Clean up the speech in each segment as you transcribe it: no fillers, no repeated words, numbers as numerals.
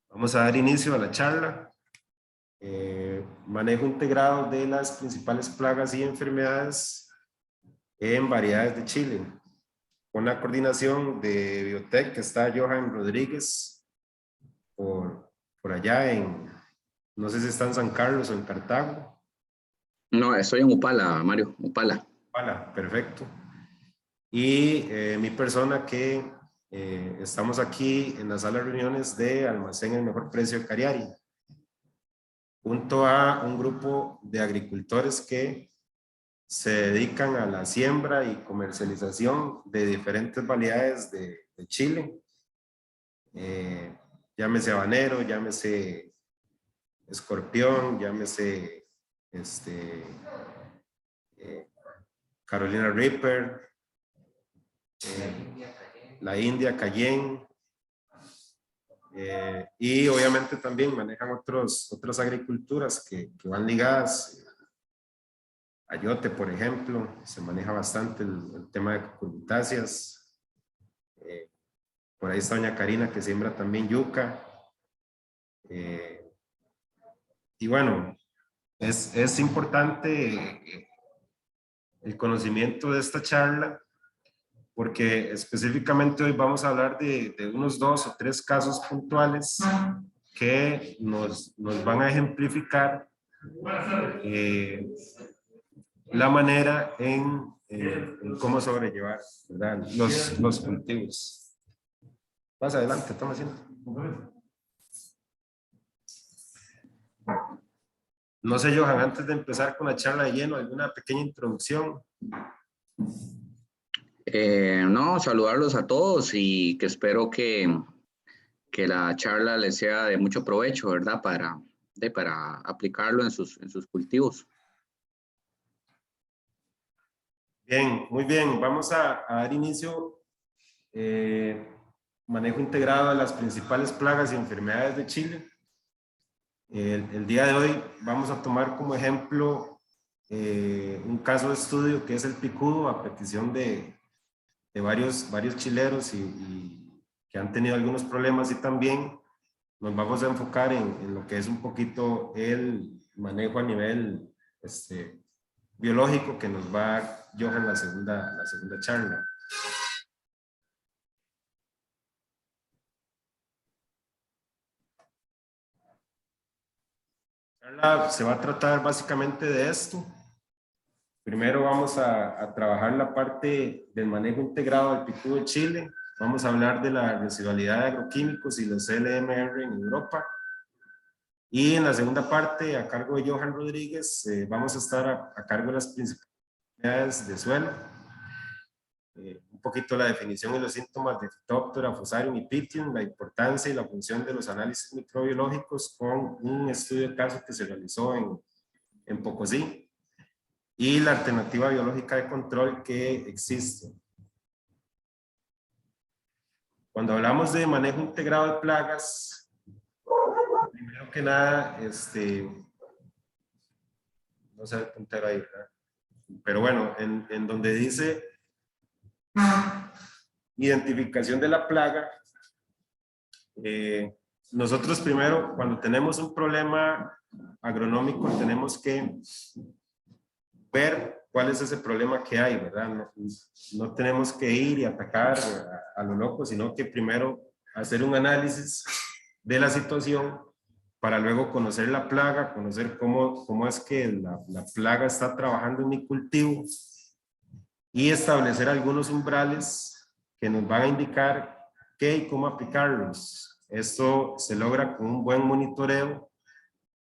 Vamos a dar inicio a la charla. Manejo integrado de las principales plagas y enfermedades en variedades de Chile. Con la coordinación de Biotech que está Johan Rodríguez por allá en, no sé si está en San Carlos o en Cartago. No, estoy en Upala, Mario, Upala. Upala, perfecto. Y mi persona que estamos aquí en la sala de reuniones de Almacén El Mejor Precio de Cariari, junto a un grupo de agricultores que se dedican a la siembra y comercialización de diferentes variedades de chile. Llámese habanero, llámese escorpión, llámese Carolina Reaper, la India Cayenne, y obviamente también manejan otras agriculturas que van ligadas. Ayote, por ejemplo, se maneja bastante el tema de cucurbitáceas. Por ahí está doña Karina que siembra también yuca. Y bueno, es importante el conocimiento de esta charla porque específicamente hoy vamos a hablar de unos 2 o 3 casos puntuales que nos van a ejemplificar la manera en cómo sobrellevar, ¿verdad? los cultivos. Más adelante, toma asiento. No sé, Johan, antes de empezar con la charla de lleno, ¿alguna pequeña introducción? No, saludarlos a todos y que espero que la charla les sea de mucho provecho, ¿verdad? Para aplicarlo en sus cultivos. Bien, muy bien. Vamos a dar inicio. Manejo integrado de las principales plagas y enfermedades de Chile. El día de hoy vamos a tomar como ejemplo un caso de estudio que es el picudo, a petición de varios chileros y que han tenido algunos problemas, y también nos vamos a enfocar en lo que es un poquito el manejo a nivel biológico que nos va a dar Johan la segunda charla. La charla se va a tratar básicamente de esto. Primero vamos a trabajar la parte del manejo integrado del picudo de Chile. Vamos a hablar de la residualidad de agroquímicos y los LMR en Europa. Y en la segunda parte, a cargo de Johan Rodríguez, vamos a estar a cargo de las principales de suelo. Un poquito la definición y los síntomas de Phytophthora fusarium y Pythium, la importancia y la función de los análisis microbiológicos con un estudio de caso que se realizó en Pocosí, y la alternativa biológica de control que existe. Cuando hablamos de manejo integrado de plagas, primero que nada, no sé el puntero ahí, ¿verdad? Pero bueno, en donde dice identificación de la plaga, nosotros primero, cuando tenemos un problema agronómico, tenemos que ver cuál es ese problema que hay, ¿verdad? No tenemos que ir y atacar a lo loco, sino que primero hacer un análisis de la situación para luego conocer la plaga, conocer cómo es que la plaga está trabajando en mi cultivo y establecer algunos umbrales que nos van a indicar qué y cómo aplicarlos. Esto se logra con un buen monitoreo,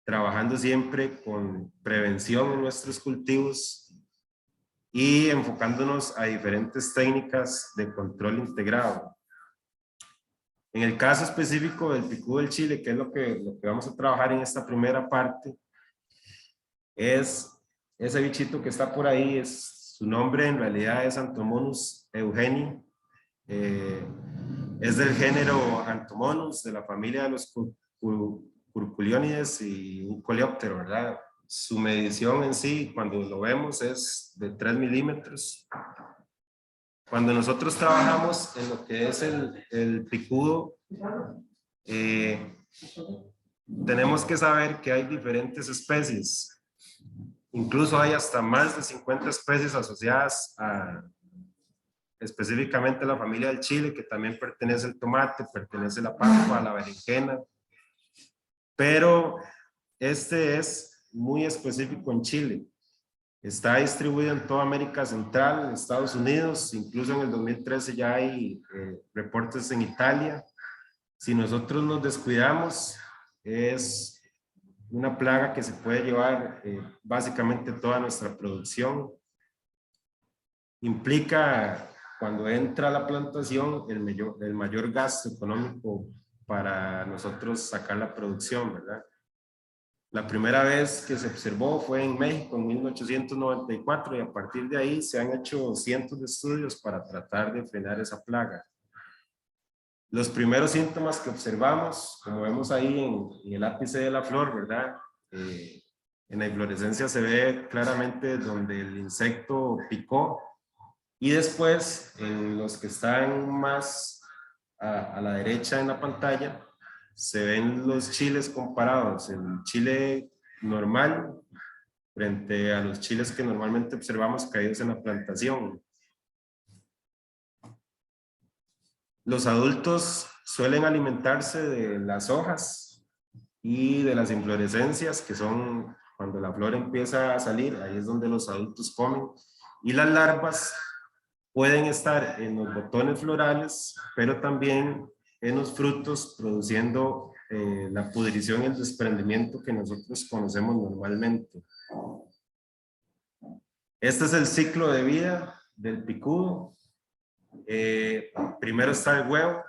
trabajando siempre con prevención en nuestros cultivos y enfocándonos a diferentes técnicas de control integrado. En el caso específico del picudo del Chile, que es lo que vamos a trabajar en esta primera parte, es ese bichito que está por ahí. Su nombre en realidad es Antomonus eugenii. Es del género Antomonus, de la familia de los curculionides y un coleóptero, ¿verdad? Su medición en sí, cuando lo vemos, es de 3 milímetros. Cuando nosotros trabajamos en lo que es el picudo, tenemos que saber que hay diferentes especies. Incluso hay hasta más de 50 especies asociadas a específicamente la familia del chile, que también pertenece al tomate, pertenece a la papa, a la berenjena. Pero este es muy específico en Chile. Está distribuido en toda América Central, en Estados Unidos, incluso en el 2013 ya hay reportes en Italia. Si nosotros nos descuidamos, es una plaga que se puede llevar básicamente toda nuestra producción. Implica, cuando entra a la plantación, el mayor gasto económico para nosotros sacar la producción, ¿verdad? La primera vez que se observó fue en México en 1894 y a partir de ahí se han hecho cientos de estudios para tratar de frenar esa plaga. Los primeros síntomas que observamos, como vemos ahí en el ápice de la flor, ¿verdad? En la inflorescencia se ve claramente donde el insecto picó, y después en los que están más a la derecha en la pantalla se ven los chiles comparados, el chile normal frente a los chiles que normalmente observamos caídos en la plantación. Los adultos suelen alimentarse de las hojas y de las inflorescencias, que son cuando la flor empieza a salir, ahí es donde los adultos comen, y las larvas pueden estar en los botones florales, pero también en los frutos, produciendo la pudrición y el desprendimiento que nosotros conocemos normalmente. Este es el ciclo de vida del picudo. Primero está el huevo,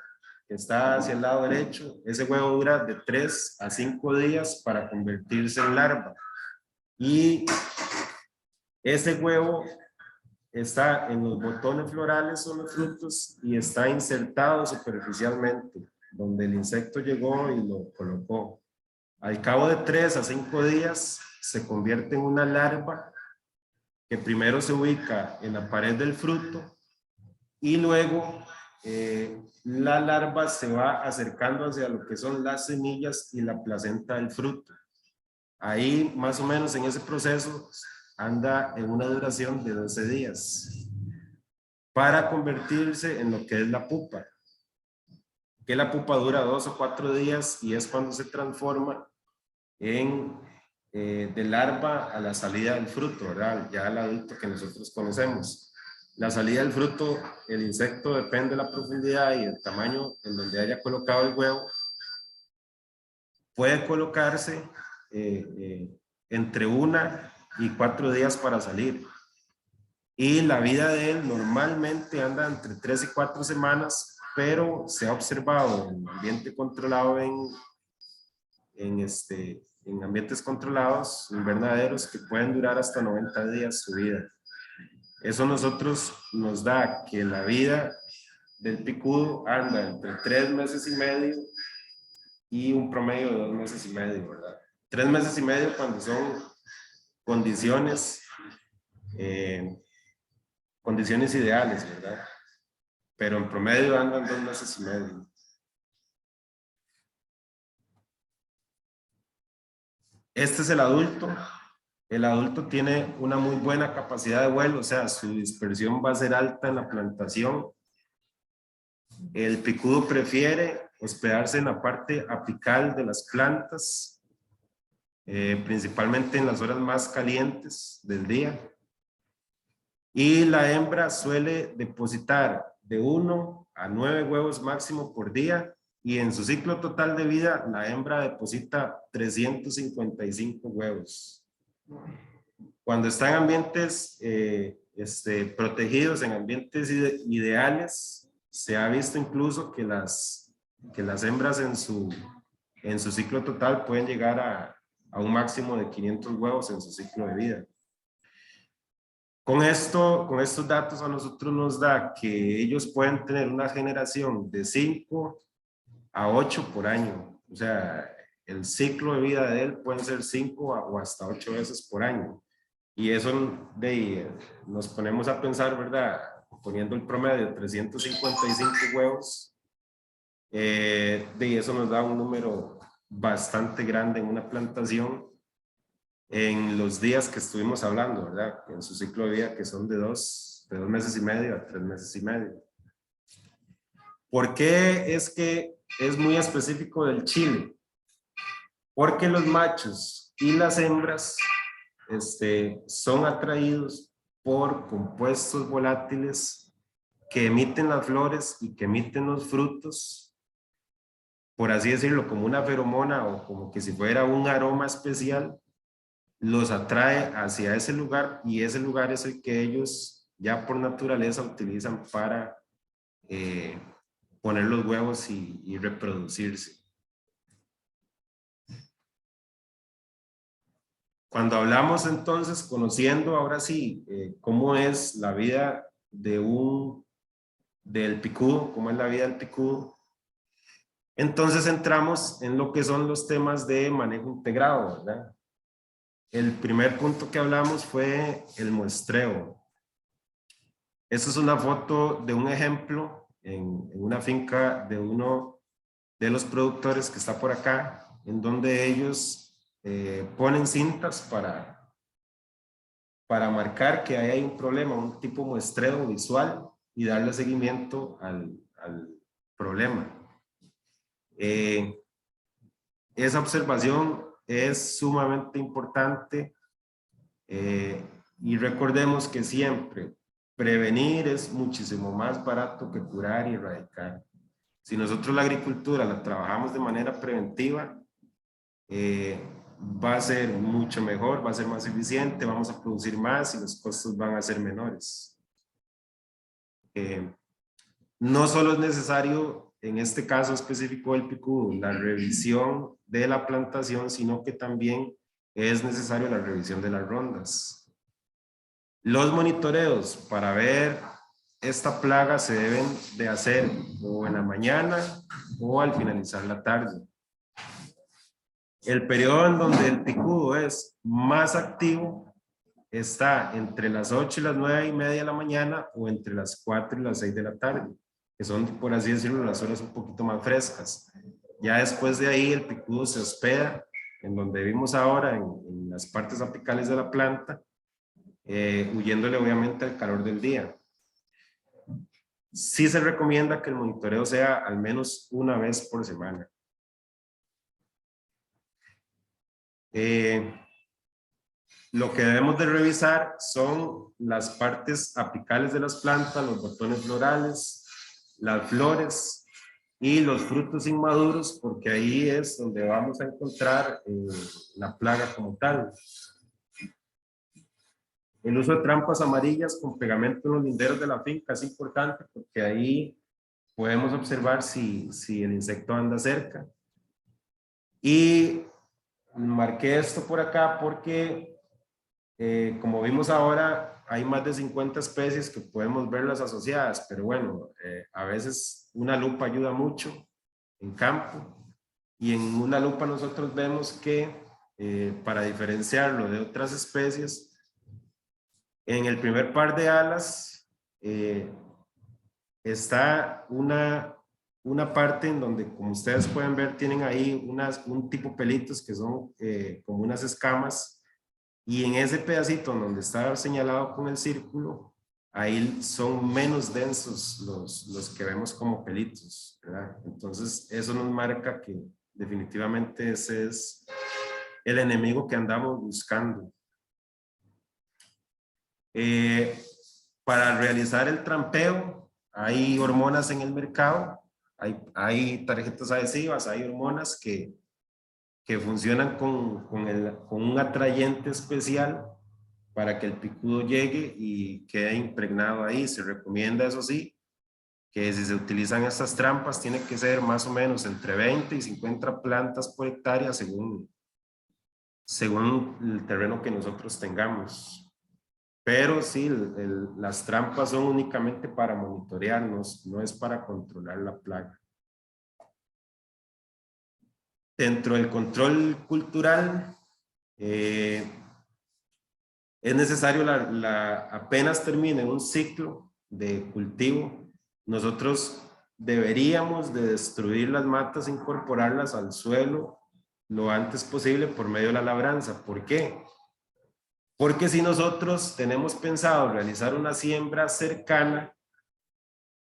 que está hacia el lado derecho. Ese huevo dura de 3 a 5 días para convertirse en larva. Y ese huevo está en los botones florales o los frutos y está insertado superficialmente, donde el insecto llegó y lo colocó. Al cabo de 3 a 5 días se convierte en una larva que primero se ubica en la pared del fruto y luego la larva se va acercando hacia lo que son las semillas y la placenta del fruto. Ahí más o menos en ese proceso anda en una duración de 12 días para convertirse en lo que es la pupa, que la pupa dura 2 o 4 días y es cuando se transforma en de larva a la salida del fruto, ¿verdad? Ya el adulto que nosotros conocemos. La salida del fruto, el insecto depende de la profundidad y el tamaño en donde haya colocado el huevo. Puede colocarse entre 1 y 4 días para salir. Y la vida de él normalmente anda entre 3 y 4 semanas, pero se ha observado en ambiente controlado, en ambientes controlados, invernaderos, que pueden durar hasta 90 días su vida. Eso nosotros nos da que la vida del picudo anda entre 3 meses y medio y un promedio de 2 meses y medio, ¿verdad? 3 meses y medio cuando son condiciones ideales, ¿verdad? Pero en promedio andan 2 meses y medio. Este es el adulto. El adulto tiene una muy buena capacidad de vuelo, o sea, su dispersión va a ser alta en la plantación. El picudo prefiere hospedarse en la parte apical de las plantas, principalmente en las horas más calientes del día. Y la hembra suele depositar de 1 a 9 huevos máximo por día, y en su ciclo total de vida la hembra deposita 355 huevos. Cuando está en ambientes protegidos, en ambientes ideales, se ha visto incluso que las hembras en su ciclo total pueden llegar a un máximo de 500 huevos en su ciclo de vida. Con estos datos a nosotros nos da que ellos pueden tener una generación de 5 a 8 por año. O sea, el ciclo de vida de él puede ser 5 o hasta 8 veces por año. Y eso nos ponemos a pensar, ¿verdad? Poniendo el promedio de 355 huevos, de eso nos da un número bastante grande en una plantación en los días que estuvimos hablando, ¿verdad? En su ciclo de vida, que son de 2 meses y medio a 3 meses y medio. ¿Por qué es que es muy específico del chile? Porque los machos y las hembras son atraídos por compuestos volátiles que emiten las flores y que emiten los frutos, por así decirlo, como una feromona o como que si fuera un aroma especial, los atrae hacia ese lugar y ese lugar es el que ellos ya por naturaleza utilizan para poner los huevos y reproducirse. Cuando hablamos entonces, conociendo ahora sí cómo es la vida del picudo, cómo es la vida del picudo, entonces entramos en lo que son los temas de manejo integrado, ¿verdad? El primer punto que hablamos fue el muestreo. Esta es una foto de un ejemplo en una finca de uno de los productores que está por acá, en donde ellos ponen cintas para marcar que ahí hay un problema, un tipo muestreo visual y darle seguimiento al problema. Esa observación es sumamente importante y recordemos que siempre prevenir es muchísimo más barato que curar y erradicar. Si nosotros la agricultura la trabajamos de manera preventiva, va a ser mucho mejor, va a ser más eficiente, vamos a producir más y los costos van a ser menores. No solo es necesario, en este caso específico del picudo, la revisión de la plantación, sino que también es necesario la revisión de las rondas. Los monitoreos para ver esta plaga se deben de hacer o en la mañana o al finalizar la tarde. El periodo en donde el picudo es más activo está entre las 8 y las 9:30 de la mañana o entre las 4 y las 6 de la tarde, que son, por así decirlo, las horas un poquito más frescas. Ya después de ahí el picudo se hospeda en donde vimos ahora, en las partes apicales de la planta, huyéndole obviamente al calor del día. Sí se recomienda que el monitoreo sea al menos una vez por semana. Lo que debemos de revisar son las partes apicales de las plantas, los botones florales, las flores y los frutos inmaduros, porque ahí es donde vamos a encontrar la plaga como tal. El uso de trampas amarillas con pegamento en los linderos de la finca es importante porque ahí podemos observar si el insecto anda cerca. Y marqué esto por acá porque, como vimos ahora, hay más de 50 especies que podemos verlas asociadas, pero bueno, a veces una lupa ayuda mucho en campo y en una lupa nosotros vemos que para diferenciarlo de otras especies, en el primer par de alas está una parte en donde, como ustedes pueden ver, tienen ahí un tipo pelitos que son como unas escamas, y en ese pedacito donde está señalado con el círculo, ahí son menos densos los que vemos como pelitos, ¿verdad? Entonces eso nos marca que definitivamente ese es el enemigo que andamos buscando. Para realizar el trampeo hay hormonas en el mercado, hay tarjetas adhesivas, hay hormonas que funcionan con un atrayente especial para que el picudo llegue y quede impregnado ahí. Se recomienda, eso sí, que si se utilizan estas trampas tiene que ser más o menos entre 20 y 50 plantas por hectárea según el terreno que nosotros tengamos. Pero sí, las trampas son únicamente para monitorearnos, no es para controlar la plaga. Dentro del control cultural, es necesario, apenas termine un ciclo de cultivo, nosotros deberíamos de destruir las matas, incorporarlas al suelo lo antes posible por medio de la labranza. ¿Por qué? Porque si nosotros tenemos pensado realizar una siembra cercana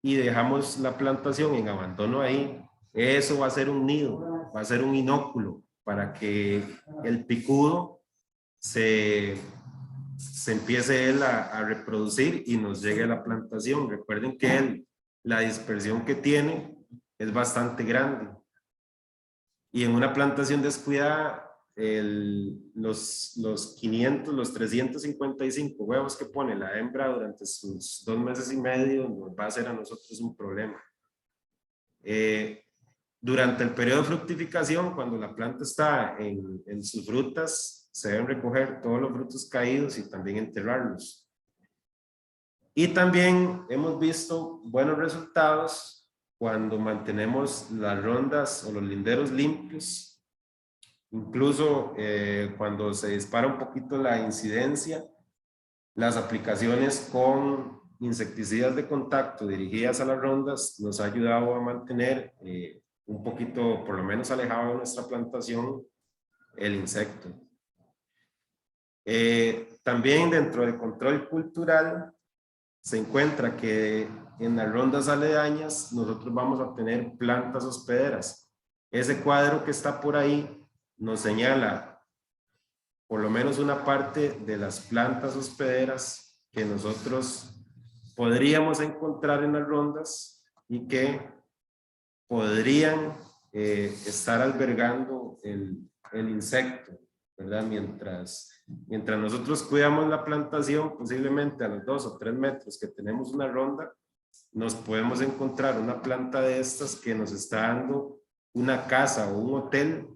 y dejamos la plantación en abandono ahí, eso va a ser un nido, va a ser un inóculo para que el picudo se empiece él a reproducir y nos llegue a la plantación. Recuerden que la dispersión que tiene es bastante grande. Y en una plantación descuidada, los 500, los 355 huevos que pone la hembra durante sus 2 meses y medio nos va a hacer a nosotros un problema. Durante el periodo de fructificación, cuando la planta está en sus frutas, se deben recoger todos los frutos caídos y también enterrarlos. Y también hemos visto buenos resultados cuando mantenemos las rondas o los linderos limpios. Incluso cuando se dispara un poquito la incidencia, las aplicaciones con insecticidas de contacto dirigidas a las rondas nos ha ayudado a mantener un poquito, por lo menos alejado de nuestra plantación, el insecto. También dentro del control cultural se encuentra que en las rondas aledañas nosotros vamos a tener plantas hospederas. Ese cuadro que está por ahí nos señala por lo menos una parte de las plantas hospederas que nosotros podríamos encontrar en las rondas y que podrían estar albergando el insecto, ¿verdad? Mientras nosotros cuidamos la plantación, posiblemente a los 2 o 3 metros que tenemos una ronda, nos podemos encontrar una planta de estas que nos está dando una casa o un hotel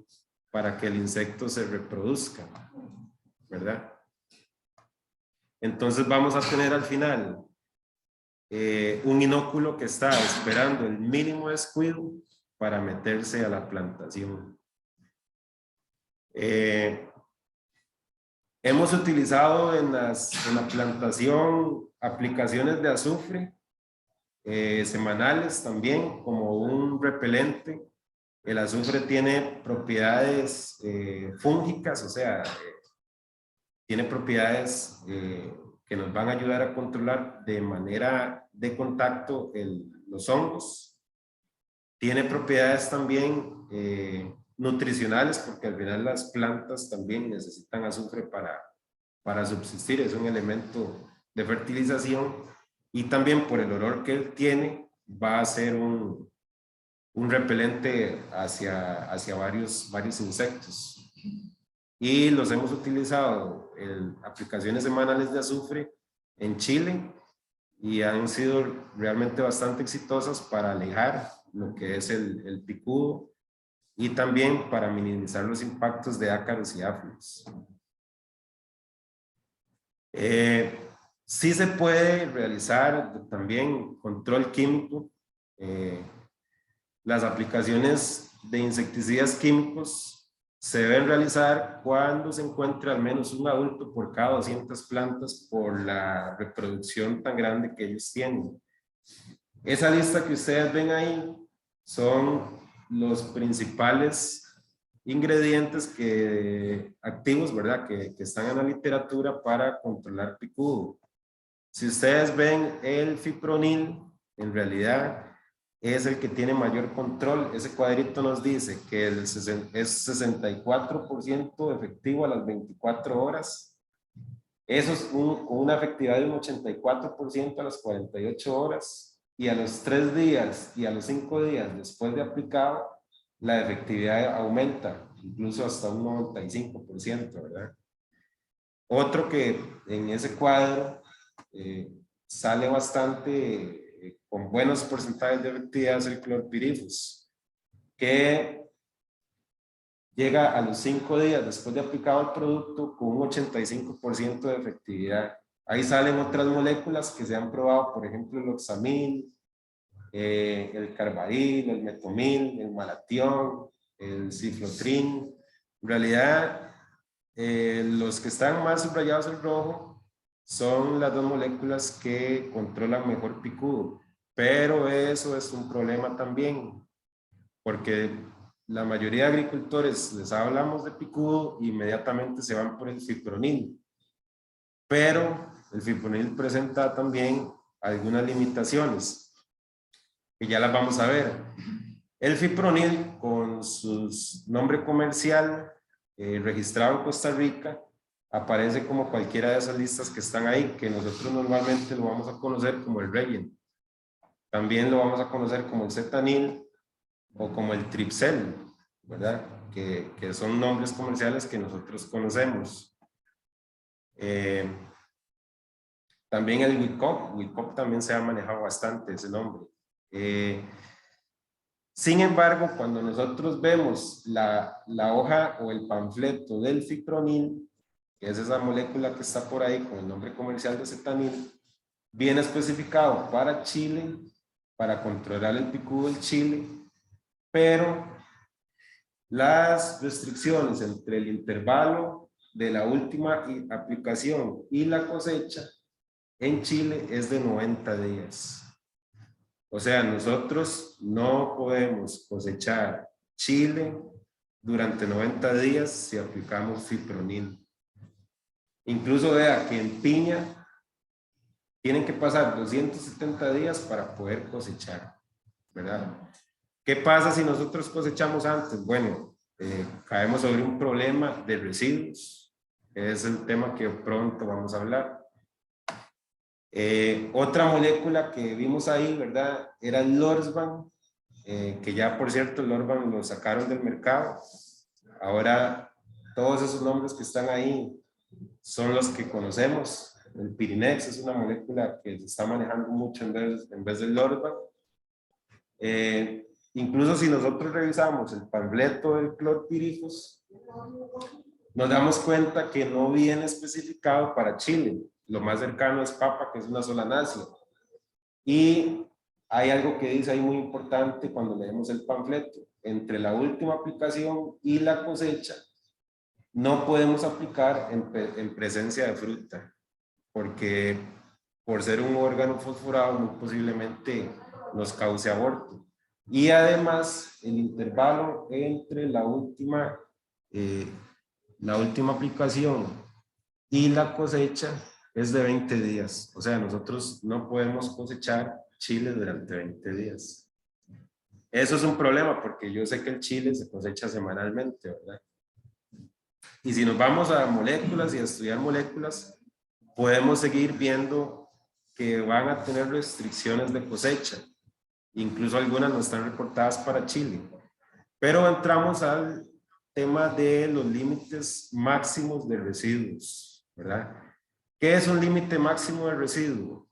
para que el insecto se reproduzca, ¿verdad? Entonces vamos a tener al final un inóculo que está esperando el mínimo descuido para meterse a la plantación. Hemos utilizado en la plantación aplicaciones de azufre semanales también como un repelente. El azufre tiene propiedades fúngicas, o sea, tiene propiedades que nos van a ayudar a controlar de manera de contacto los hongos. Tiene propiedades también nutricionales, porque al final las plantas también necesitan azufre para subsistir, es un elemento de fertilización, y también por el olor que él tiene va a ser un repelente hacia varios insectos. Y los hemos utilizado en aplicaciones semanales de azufre en Chile y han sido realmente bastante exitosas para alejar lo que es el picudo y también para minimizar los impactos de ácaros y áfidos. Sí se puede realizar también control químico. Las aplicaciones de insecticidas químicos se deben realizar cuando se encuentre al menos un adulto por cada 200 plantas por la reproducción tan grande que ellos tienen. Esa lista que ustedes ven ahí son los principales ingredientes activos, ¿verdad? Que están en la literatura para controlar picudo. Si ustedes ven el fipronil, en realidad es el que tiene mayor control. Ese cuadrito nos dice que es 64% efectivo a las 24 horas. Eso es con una efectividad de un 84% a las 48 horas. Y a los 3 días y a los 5 días después de aplicado, la efectividad aumenta, incluso hasta un 95%, ¿verdad? Otro que en ese cuadro sale bastante con buenos porcentajes de efectividad es el clorpirifos, que llega a los 5 días después de aplicado el producto con un 85% de efectividad. Ahí salen otras moléculas que se han probado, por ejemplo el oxamil, el carbadil, el metomil, el malatión, el ciflotrin. En realidad, los que están más subrayados en rojo son las 2 moléculas que controlan mejor picudo. Pero eso es un problema también, porque la mayoría de agricultores les hablamos de picudo, inmediatamente se van por el fipronil. Pero el fipronil presenta también algunas limitaciones, que ya las vamos a ver. El fipronil, con su nombre comercial registrado en Costa Rica, aparece como cualquiera de esas listas que están ahí, que nosotros normalmente lo vamos a conocer como el Regen. También lo vamos a conocer como el Zetanil o como el Tripsel, ¿verdad? Que son nombres comerciales que nosotros conocemos. También el WICOP también se ha manejado bastante ese nombre. Sin embargo, cuando nosotros vemos la hoja o el panfleto del fipronil, que es esa molécula que está por ahí con el nombre comercial de Zetanil, viene especificado para Chile, para controlar el picudo del chile, pero las restricciones entre el intervalo de la última aplicación y la cosecha en Chile es de 90 días. O sea, nosotros no podemos cosechar chile durante 90 días si aplicamos fipronil. Incluso vea que en piña tienen que pasar 270 días para poder cosechar, ¿verdad? ¿Qué pasa si nosotros cosechamos antes? Bueno, caemos sobre un problema de residuos, que es el tema que pronto vamos a hablar. Otra molécula que vimos ahí, ¿verdad? Era el Lorsban, que ya por cierto el Lorsban lo sacaron del mercado. Ahora todos esos nombres que están ahí son los que conocemos. El Pirinex es una molécula que se está manejando mucho en vez del Lorsban. Incluso si nosotros revisamos el panfleto del clorpirifos, nos damos cuenta que no viene especificado para Chile. Lo más cercano es papa, que es una solanácea. Y hay algo que dice ahí muy importante cuando leemos el panfleto. Entre la última aplicación y la cosecha, no podemos aplicar en presencia de fruta, porque por ser un órgano fosforado muy posiblemente nos cause aborto. Y además el intervalo entre la última aplicación y la cosecha es de 20 días. O sea, nosotros no podemos cosechar chile durante 20 días. Eso es un problema porque yo sé que el chile se cosecha semanalmente, ¿verdad? Y si nos vamos a moléculas y a estudiar moléculas, podemos seguir viendo que van a tener restricciones de cosecha. Incluso algunas no están reportadas para Chile. Pero entramos al tema de los límites máximos de residuos, ¿verdad? ¿Qué es un límite máximo de residuo?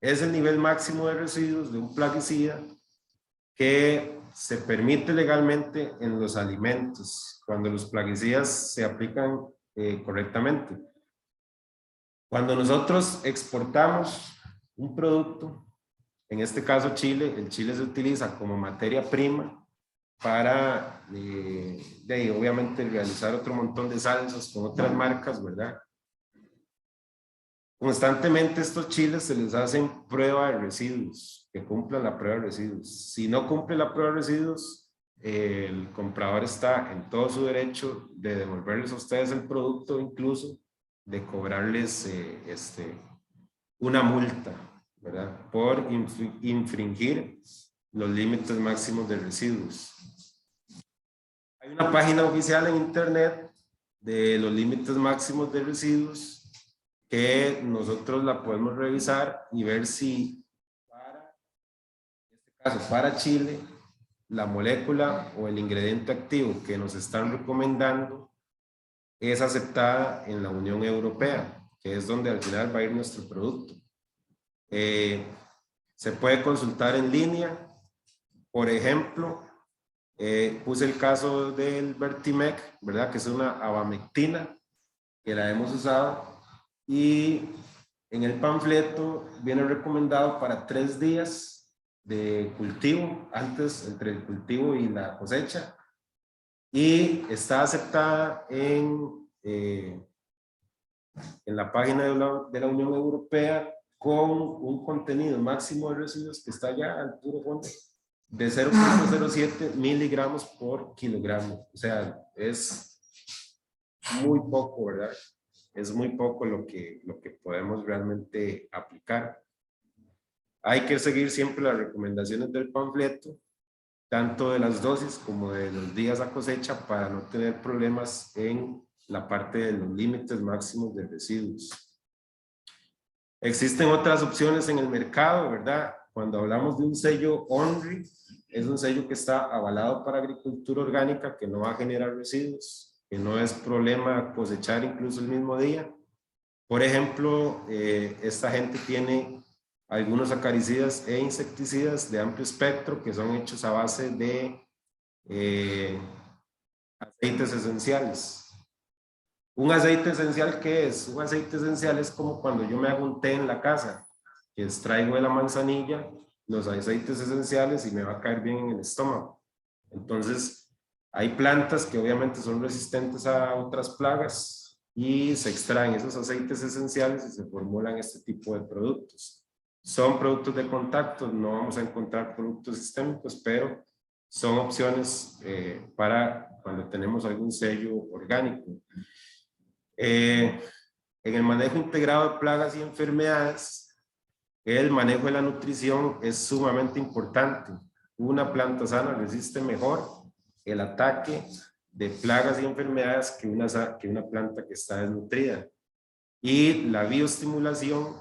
Es el nivel máximo de residuos de un plaguicida que se permite legalmente en los alimentos, cuando los plaguicidas se aplican correctamente. Cuando nosotros exportamos un producto, en este caso Chile, el chile se utiliza como materia prima para, obviamente, realizar otro montón de salsas con otras marcas, ¿verdad? Constantemente estos chiles se les hacen prueba de residuos, que cumplan la prueba de residuos. Si no cumple la prueba de residuos, el comprador está en todo su derecho de devolverles a ustedes el producto, incluso de cobrarles una multa, ¿verdad? Por infringir los límites máximos de residuos. Hay una página oficial en internet de los límites máximos de residuos que nosotros la podemos revisar y ver si para, en este caso para Chile, la molécula o el ingrediente activo que nos están recomendando es aceptada en la Unión Europea, que es donde al final va a ir nuestro producto. Se puede consultar en línea. Por ejemplo, puse el caso del Vertimec, ¿verdad? Que es una abamectina que la hemos usado y en el panfleto viene recomendado para 3 días de cultivo, antes entre el cultivo y la cosecha, y está aceptada en la página de la Unión Europea con un contenido máximo de residuos que está ya al puro fondo de 0,07 miligramos por kilogramo. O sea, es muy poco, ¿verdad? Es muy poco lo que podemos realmente aplicar. Hay que seguir siempre las recomendaciones del panfleto, tanto de las dosis como de los días a cosecha, para no tener problemas en la parte de los límites máximos de residuos. Existen otras opciones en el mercado, ¿verdad? Cuando hablamos de un sello ONRI, es un sello que está avalado para agricultura orgánica, que no va a generar residuos, que no es problema cosechar incluso el mismo día. Por ejemplo, esta gente tiene algunos acaricidas e insecticidas de amplio espectro que son hechos a base de aceites esenciales. ¿Un aceite esencial qué es? Un aceite esencial es como cuando yo me hago un té en la casa, que extraigo de la manzanilla los aceites esenciales y me va a caer bien en el estómago. Entonces, hay plantas que obviamente son resistentes a otras plagas y se extraen esos aceites esenciales y se formulan este tipo de productos. Son productos de contacto, no vamos a encontrar productos sistémicos, pero son opciones para cuando tenemos algún sello orgánico. En el manejo integrado de plagas y enfermedades, el manejo de la nutrición es sumamente importante. Una planta sana resiste mejor el ataque de plagas y enfermedades que una planta que está desnutrida. Y la bioestimulación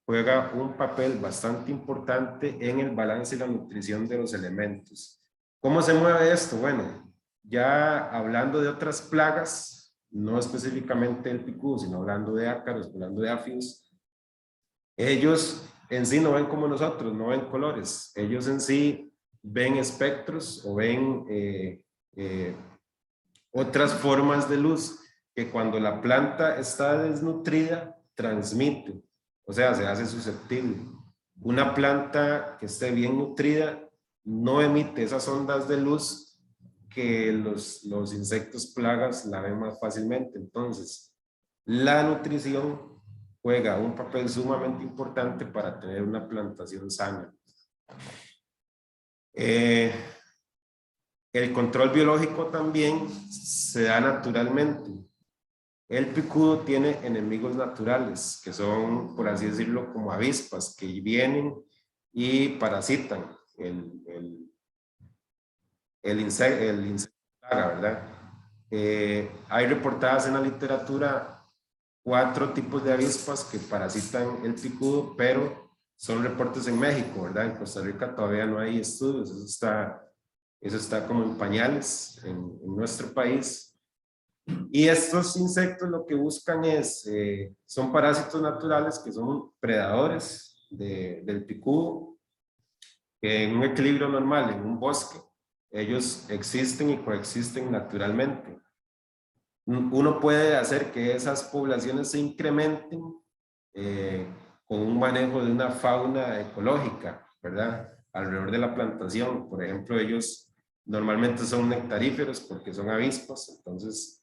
juega un papel bastante importante en el balance y la nutrición de los elementos. ¿Cómo se mueve esto? Bueno, ya hablando de otras plagas, no específicamente el picudo, sino hablando de ácaros, hablando de áfidos, ellos en sí no ven como nosotros, no ven colores, ellos en sí ven espectros o ven otras formas de luz que cuando la planta está desnutrida transmite, o sea, se hace susceptible. Una planta que esté bien nutrida no emite esas ondas de luz que los insectos plagas la ven más fácilmente. Entonces, la nutrición juega un papel sumamente importante para tener una plantación sana. El control biológico también se da naturalmente. El picudo tiene enemigos naturales, que son, por así decirlo, como avispas, que vienen y parasitan el insecto, ¿verdad? Hay reportadas en la literatura 4 tipos de avispas que parasitan el picudo, pero son reportes en México, ¿verdad? En Costa Rica todavía no hay estudios, eso está como en pañales en nuestro país. Y estos insectos lo que buscan es, son parásitos naturales que son predadores del picudo, que en un equilibrio normal, en un bosque, ellos existen y coexisten naturalmente. Uno puede hacer que esas poblaciones se incrementen con un manejo de una fauna ecológica, ¿verdad? Alrededor de la plantación. Por ejemplo, ellos normalmente son nectaríferos porque son avispas, entonces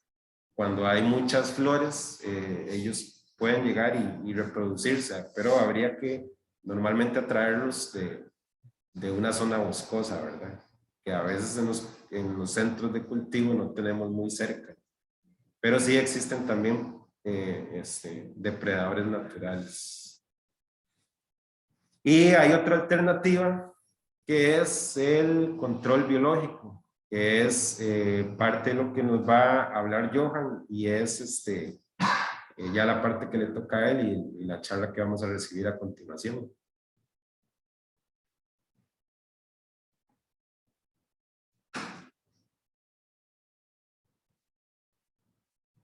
cuando hay muchas flores, ellos pueden llegar y reproducirse, pero habría que normalmente atraerlos de una zona boscosa, ¿verdad? Que a veces en los centros de cultivo no tenemos muy cerca. Pero sí existen también depredadores naturales. Y hay otra alternativa que es el control biológico, que es parte de lo que nos va a hablar Johan y es ya la parte que le toca a él y la charla que vamos a recibir a continuación.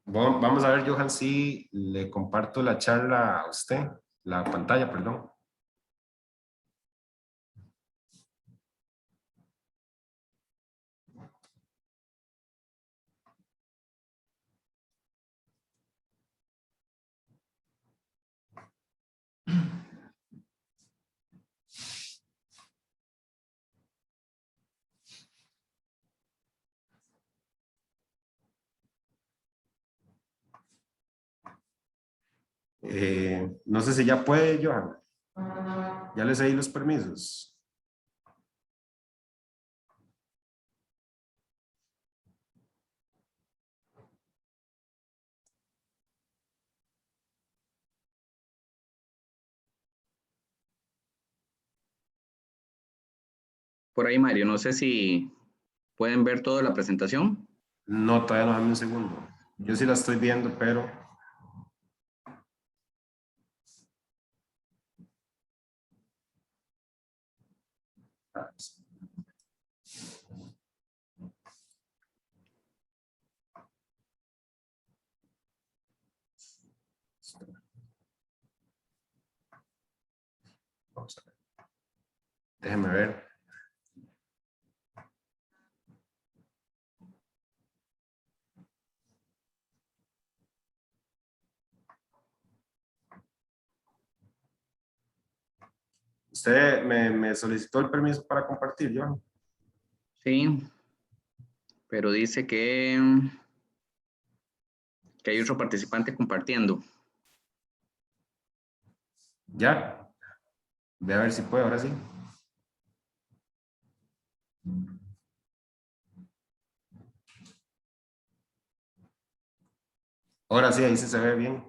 Bueno, vamos a ver, Johan, si le comparto la charla a usted, la pantalla, perdón. No sé si ya puede, Johan. Ya les di los permisos. por ahí, Mario. No sé si pueden ver toda la presentación. No, todavía no, dame un segundo. Yo sí la estoy viendo, pero... Vamos a ver. Déjeme ver. Usted me solicitó el permiso para compartir, Johan. Sí, pero dice que hay otro participante compartiendo. Ya. Ve a ver si puede, ahora sí. Ahora sí, ahí sí se ve bien.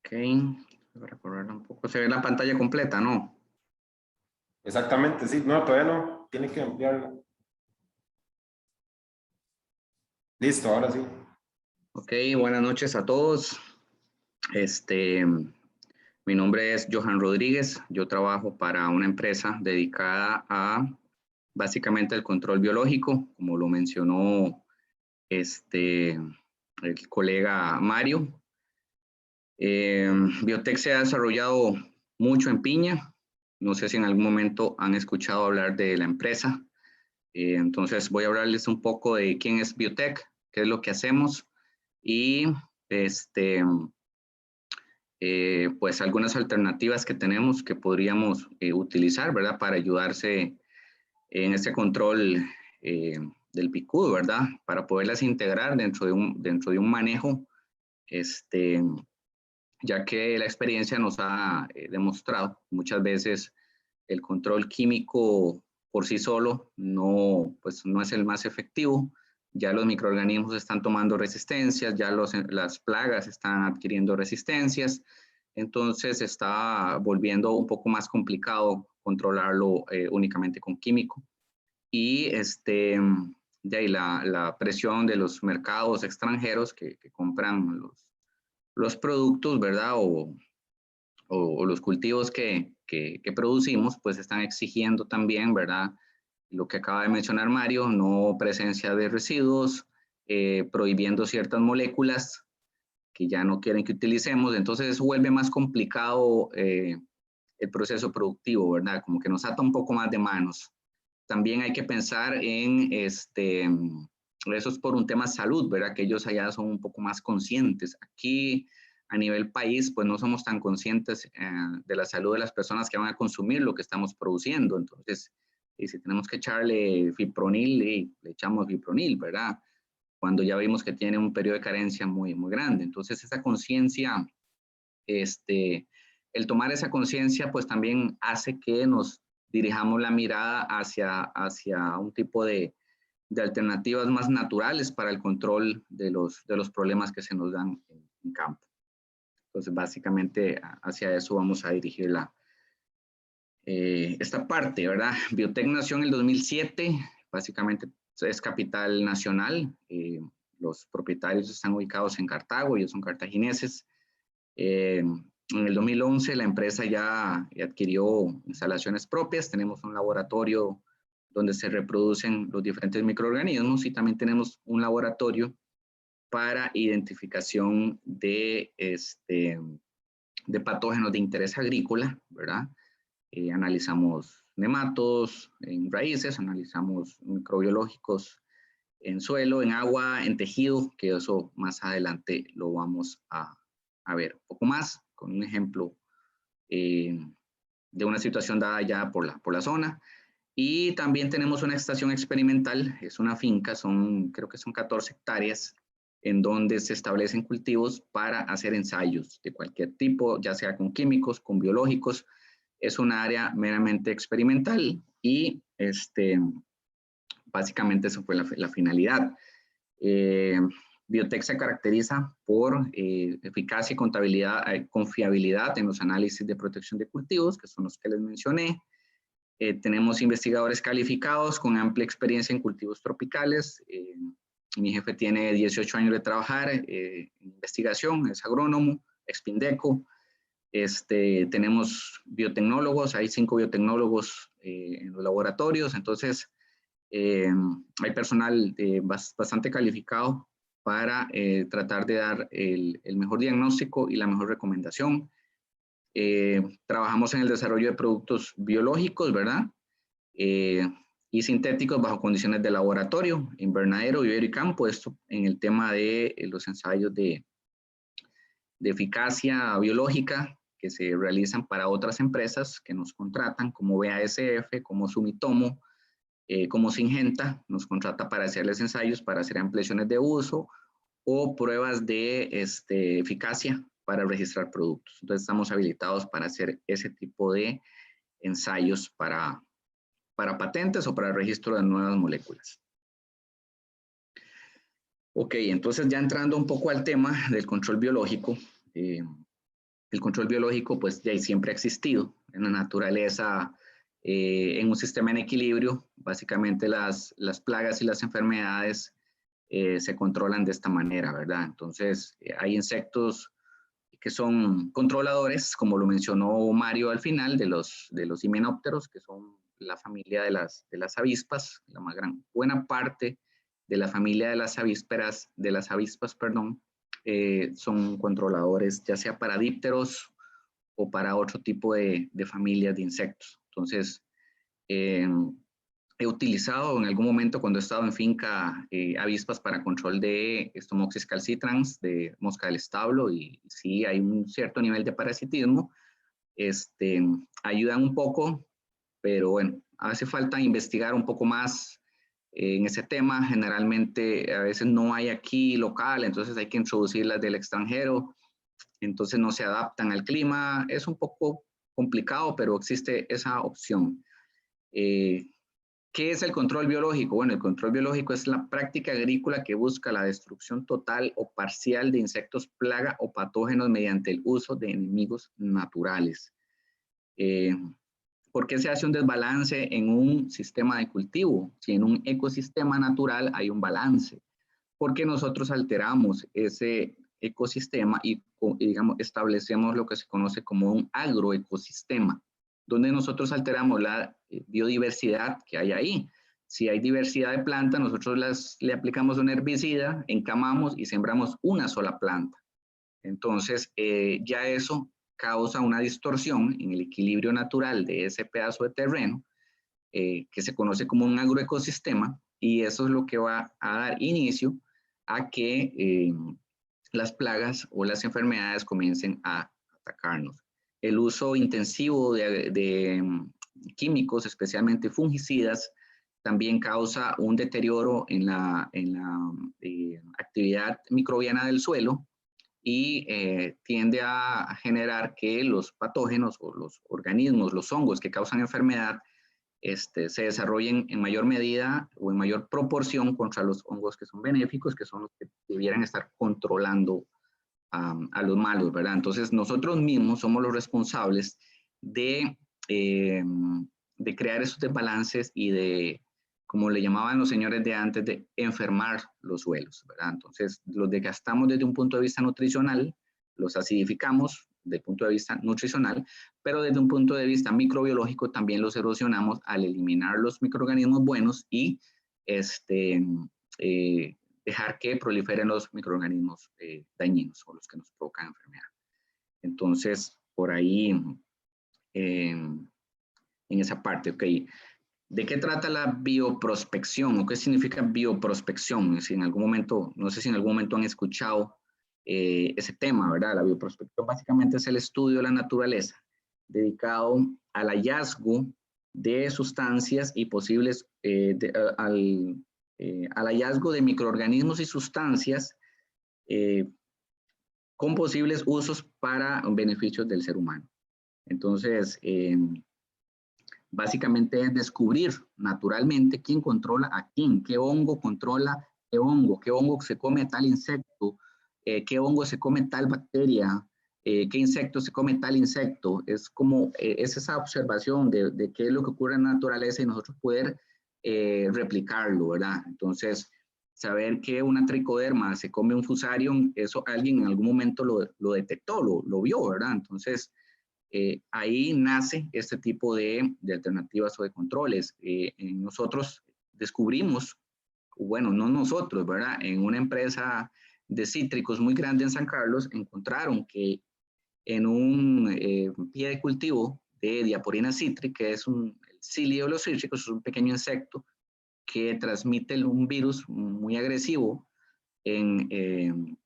Ok, voy a recorrerla un poco. Se ve la pantalla completa, ¿no? Exactamente, sí. No, todavía no. Tiene que ampliarla. Listo, ahora sí. Ok, buenas noches a todos. Mi nombre es Johan Rodríguez. Yo trabajo para una empresa dedicada a básicamente el control biológico, como lo mencionó el colega Mario. Biotech se ha desarrollado mucho en Piña. No sé si en algún momento han escuchado hablar de la empresa. Entonces voy a hablarles un poco de quién es Biotech, qué es lo que hacemos y pues algunas alternativas que tenemos que podríamos utilizar, ¿verdad? Para ayudarse en este control del picudo, ¿verdad? Para poderlas integrar dentro de un manejo, ya que la experiencia nos ha demostrado muchas veces el control químico por sí solo no, pues no es el más efectivo. Ya los microorganismos están tomando resistencias, ya las plagas están adquiriendo resistencias, entonces está volviendo un poco más complicado controlarlo únicamente con químico. Y de ahí la presión de los mercados extranjeros que compran los productos, ¿verdad? O los cultivos que producimos, pues están exigiendo también, ¿verdad? Lo que acaba de mencionar Mario, no presencia de residuos, prohibiendo ciertas moléculas que ya no quieren que utilicemos, entonces eso vuelve más complicado el proceso productivo, ¿verdad? Como que nos ata un poco más de manos. También hay que pensar en eso es por un tema de salud, ¿verdad? Que ellos allá son un poco más conscientes. Aquí a nivel país, pues no somos tan conscientes de la salud de las personas que van a consumir lo que estamos produciendo. Entonces, y si tenemos que echarle fipronil, le echamos fipronil, ¿verdad? Cuando ya vimos que tiene un periodo de carencia muy, muy grande. Entonces, esa conciencia, el tomar esa conciencia, pues también hace que nos dirijamos la mirada hacia un tipo de alternativas más naturales para el control de los problemas que se nos dan en campo. Entonces, básicamente hacia eso vamos a dirigir esta parte, ¿verdad? Biotech nació en el 2007, básicamente es capital nacional. Los propietarios están ubicados en Cartago, ellos son cartagineses. En el 2011 la empresa ya adquirió instalaciones propias, tenemos un laboratorio donde se reproducen los diferentes microorganismos y también tenemos un laboratorio para identificación de patógenos de interés agrícola, ¿verdad? Analizamos nematodos en raíces, analizamos microbiológicos en suelo, en agua, en tejido, que eso más adelante lo vamos a ver un poco más, con un ejemplo de una situación dada ya por la zona. Y también tenemos una estación experimental, es una finca, creo que son 14 hectáreas, en donde se establecen cultivos para hacer ensayos de cualquier tipo, ya sea con químicos, con biológicos. Es un área meramente experimental y básicamente eso fue la finalidad. Biotech se caracteriza por eficacia y confiabilidad en los análisis de protección de cultivos, que son los que les mencioné. Tenemos investigadores calificados con amplia experiencia en cultivos tropicales. Mi jefe tiene 18 años de trabajar en investigación, es agrónomo, ex-Pindeco. Tenemos biotecnólogos, hay 5 biotecnólogos en los laboratorios, entonces hay personal bastante calificado para tratar de dar el mejor diagnóstico y la mejor recomendación. Trabajamos en el desarrollo de productos biológicos, ¿verdad? Y sintéticos bajo condiciones de laboratorio, invernadero, vivero y campo, esto en el tema de los ensayos de eficacia biológica que se realizan para otras empresas que nos contratan, como BASF, como Sumitomo, como Syngenta, nos contrata para hacerles ensayos, para hacer ampliaciones de uso o pruebas de eficacia para registrar productos. Entonces estamos habilitados para hacer ese tipo de ensayos para patentes o para el registro de nuevas moléculas. Ok, entonces ya entrando un poco al tema del control biológico, el control biológico pues ya siempre ha existido en la naturaleza, en un sistema en equilibrio. Básicamente las plagas y las enfermedades se controlan de esta manera, ¿verdad? Entonces hay insectos que son controladores, como lo mencionó Mario al final, de los himenópteros, que son la familia de las avispas, la más buena parte de la familia de las avispas, perdón, son controladores, ya sea para dípteros o para otro tipo de familias de insectos. Entonces, he utilizado en algún momento cuando he estado en finca avispas para control de Stomoxys calcitrans, de mosca del establo, y sí hay un cierto nivel de parasitismo. Ayudan un poco, pero bueno, hace falta investigar un poco más en ese tema. Generalmente a veces no hay aquí local, entonces hay que introducirlas del extranjero, entonces no se adaptan al clima. Es un poco complicado, pero existe esa opción. ¿Qué es el control biológico? Bueno, el control biológico es la práctica agrícola que busca la destrucción total o parcial de insectos, plaga o patógenos mediante el uso de enemigos naturales. ¿Por qué se hace un desbalance en un sistema de cultivo? Si en un ecosistema natural hay un balance. Porque nosotros alteramos ese ecosistema y digamos, establecemos lo que se conoce como un agroecosistema, donde nosotros alteramos la biodiversidad que hay ahí. Si hay diversidad de plantas, nosotros le aplicamos un herbicida, encamamos y sembramos una sola planta. Entonces, ya eso causa una distorsión en el equilibrio natural de ese pedazo de terreno, que se conoce como un agroecosistema, y eso es lo que va a dar inicio a que las plagas o las enfermedades comiencen a atacarnos. El uso intensivo de químicos, especialmente fungicidas, también causa un deterioro en la actividad microbiana del suelo y tiende a generar que los patógenos o los organismos, los hongos que causan enfermedad, se desarrollen en mayor medida o en mayor proporción contra los hongos que son benéficos, que son los que debieran estar controlando a los malos, ¿verdad? Entonces, nosotros mismos somos los responsables de crear esos desbalances y de, como le llamaban los señores de antes, de enfermar los suelos, ¿verdad? Entonces, los desgastamos desde un punto de vista nutricional, los acidificamos desde el punto de vista nutricional, pero desde un punto de vista microbiológico también los erosionamos al eliminar los microorganismos buenos y dejar que proliferen los microorganismos dañinos o los que nos provocan enfermedad. Entonces, por ahí, en esa parte, ok. ¿De qué trata la bioprospección o qué significa bioprospección? Si en algún momento, no sé si en algún momento han escuchado ese tema, ¿verdad? La bioprospección básicamente es el estudio de la naturaleza dedicado al hallazgo de sustancias y posibles, al hallazgo de microorganismos y sustancias con posibles usos para beneficios del ser humano. Entonces, básicamente es descubrir naturalmente quién controla a quién, qué hongo controla qué hongo se come tal insecto, qué hongo se come tal bacteria, qué insecto se come tal insecto. Es como, es esa observación de qué es lo que ocurre en la naturaleza y nosotros poder replicarlo, ¿verdad? Entonces, saber que una tricoderma se come un fusarium, eso alguien en algún momento lo detectó, lo vio, ¿verdad? Entonces, ahí nace este tipo de alternativas o de controles. Nosotros descubrimos, bueno, no nosotros, ¿verdad? En una empresa de cítricos muy grande en San Carlos, encontraron que en un pie de cultivo de Diaporina cítrica, que es el cilio de los cítricos, es un pequeño insecto que transmite un virus muy agresivo en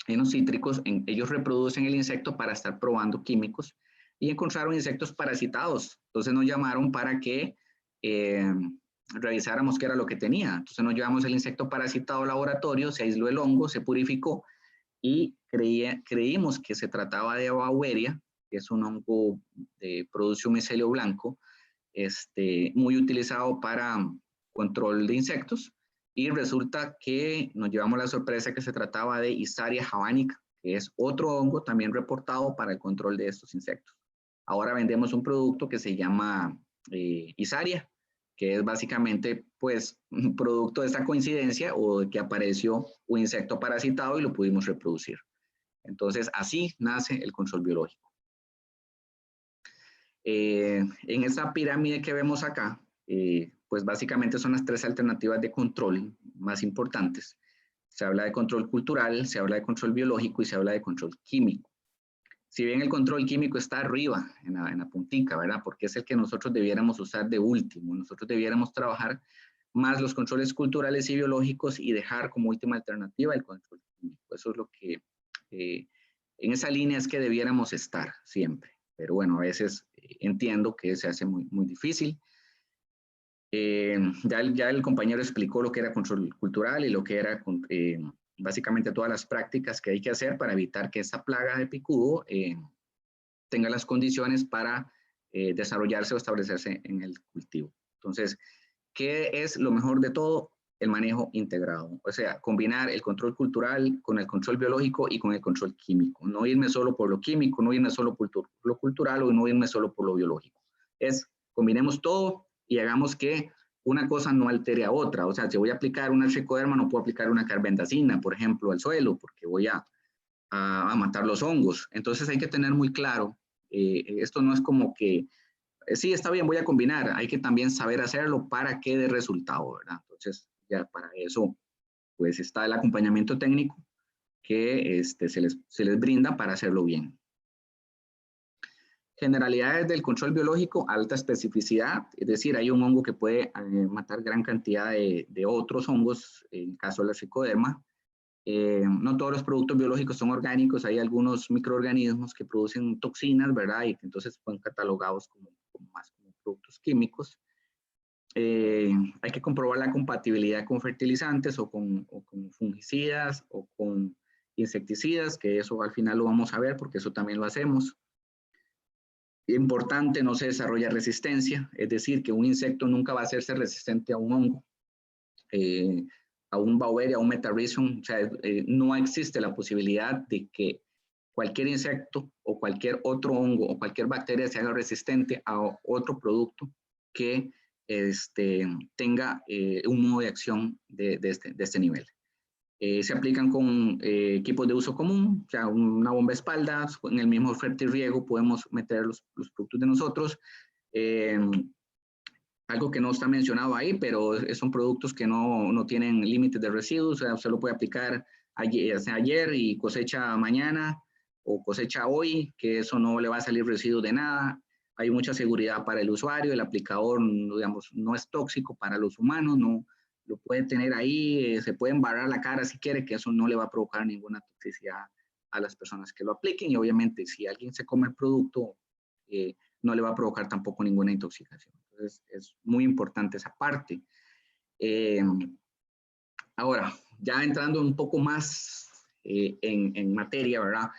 los cítricos. Ellos reproducen el insecto para estar probando químicos y encontraron insectos parasitados. Entonces nos llamaron para que revisáramos qué era lo que tenía. Entonces nos llevamos el insecto parasitado al laboratorio, se aisló el hongo, se purificó y creímos que se trataba de Beauveria, que es un hongo de produce un micelio blanco, muy utilizado para control de insectos, y resulta que nos llevamos la sorpresa que se trataba de Isaria javanica, que es otro hongo también reportado para el control de estos insectos. Ahora vendemos un producto que se llama Isaria, que es básicamente pues un producto de esta coincidencia o de que apareció un insecto parasitado y lo pudimos reproducir. Entonces así nace el control biológico. En esa pirámide que vemos acá, pues básicamente son las tres alternativas de control más importantes. Se habla de control cultural, se habla de control biológico y se habla de control químico. Si bien el control químico está arriba, en la puntica, ¿verdad? Porque es el que nosotros debiéramos usar de último. Nosotros debiéramos trabajar más los controles culturales y biológicos y dejar como última alternativa el control químico. Eso es lo que, en esa línea es que debiéramos estar siempre. Pero bueno, a veces entiendo que se hace muy, muy difícil. Ya el compañero explicó lo que era control cultural y lo que era básicamente todas las prácticas que hay que hacer para evitar que esa plaga de picudo tenga las condiciones para desarrollarse o establecerse en el cultivo. Entonces, ¿qué es lo mejor de todo? El manejo integrado, o sea, combinar el control cultural con el control biológico y con el control químico. No irme solo por lo químico, no irme solo por lo cultural o no irme solo por lo biológico. Combinemos todo y hagamos que una cosa no altere a otra. O sea, si voy a aplicar una tricoderma, no puedo aplicar una carbendazina, por ejemplo, al suelo, porque voy a matar los hongos. Entonces hay que tener muy claro, esto no es como que, sí, está bien, voy a combinar, hay que también saber hacerlo para que dé resultado, ¿verdad? Entonces, ya para eso, pues está el acompañamiento técnico que se les brinda para hacerlo bien. Generalidades del control biológico, alta especificidad, es decir, hay un hongo que puede matar gran cantidad de otros hongos, en el caso de la tricoderma. No todos los productos biológicos son orgánicos, hay algunos microorganismos que producen toxinas, ¿verdad? Y que entonces fueron catalogados como productos químicos. Hay que comprobar la compatibilidad con fertilizantes o con fungicidas o con insecticidas, que eso al final lo vamos a ver porque eso también lo hacemos. Importante, no se desarrolla resistencia, es decir, que un insecto nunca va a hacerse resistente a un hongo, a un Beauveria, a un Metarhizium. O sea, no existe la posibilidad de que cualquier insecto o cualquier otro hongo o cualquier bacteria se haga resistente a otro producto que tenga un modo de acción de este nivel. Se aplican con equipos de uso común, o sea, una bomba de espaldas, en el mismo fertirriego podemos meter los productos de nosotros. Algo que no está mencionado ahí, pero son productos que no tienen límites de residuos, o sea, usted lo puede aplicar ayer y cosecha mañana o cosecha hoy, que eso no le va a salir residuo de nada. Hay mucha seguridad para el usuario, el aplicador, digamos, no es tóxico para los humanos, no lo puede tener ahí, se puede embarrar la cara si quiere, que eso no le va a provocar ninguna toxicidad a las personas que lo apliquen, y obviamente si alguien se come el producto, no le va a provocar tampoco ninguna intoxicación. Entonces es muy importante esa parte. Ahora, ya entrando un poco más en materia, ¿verdad?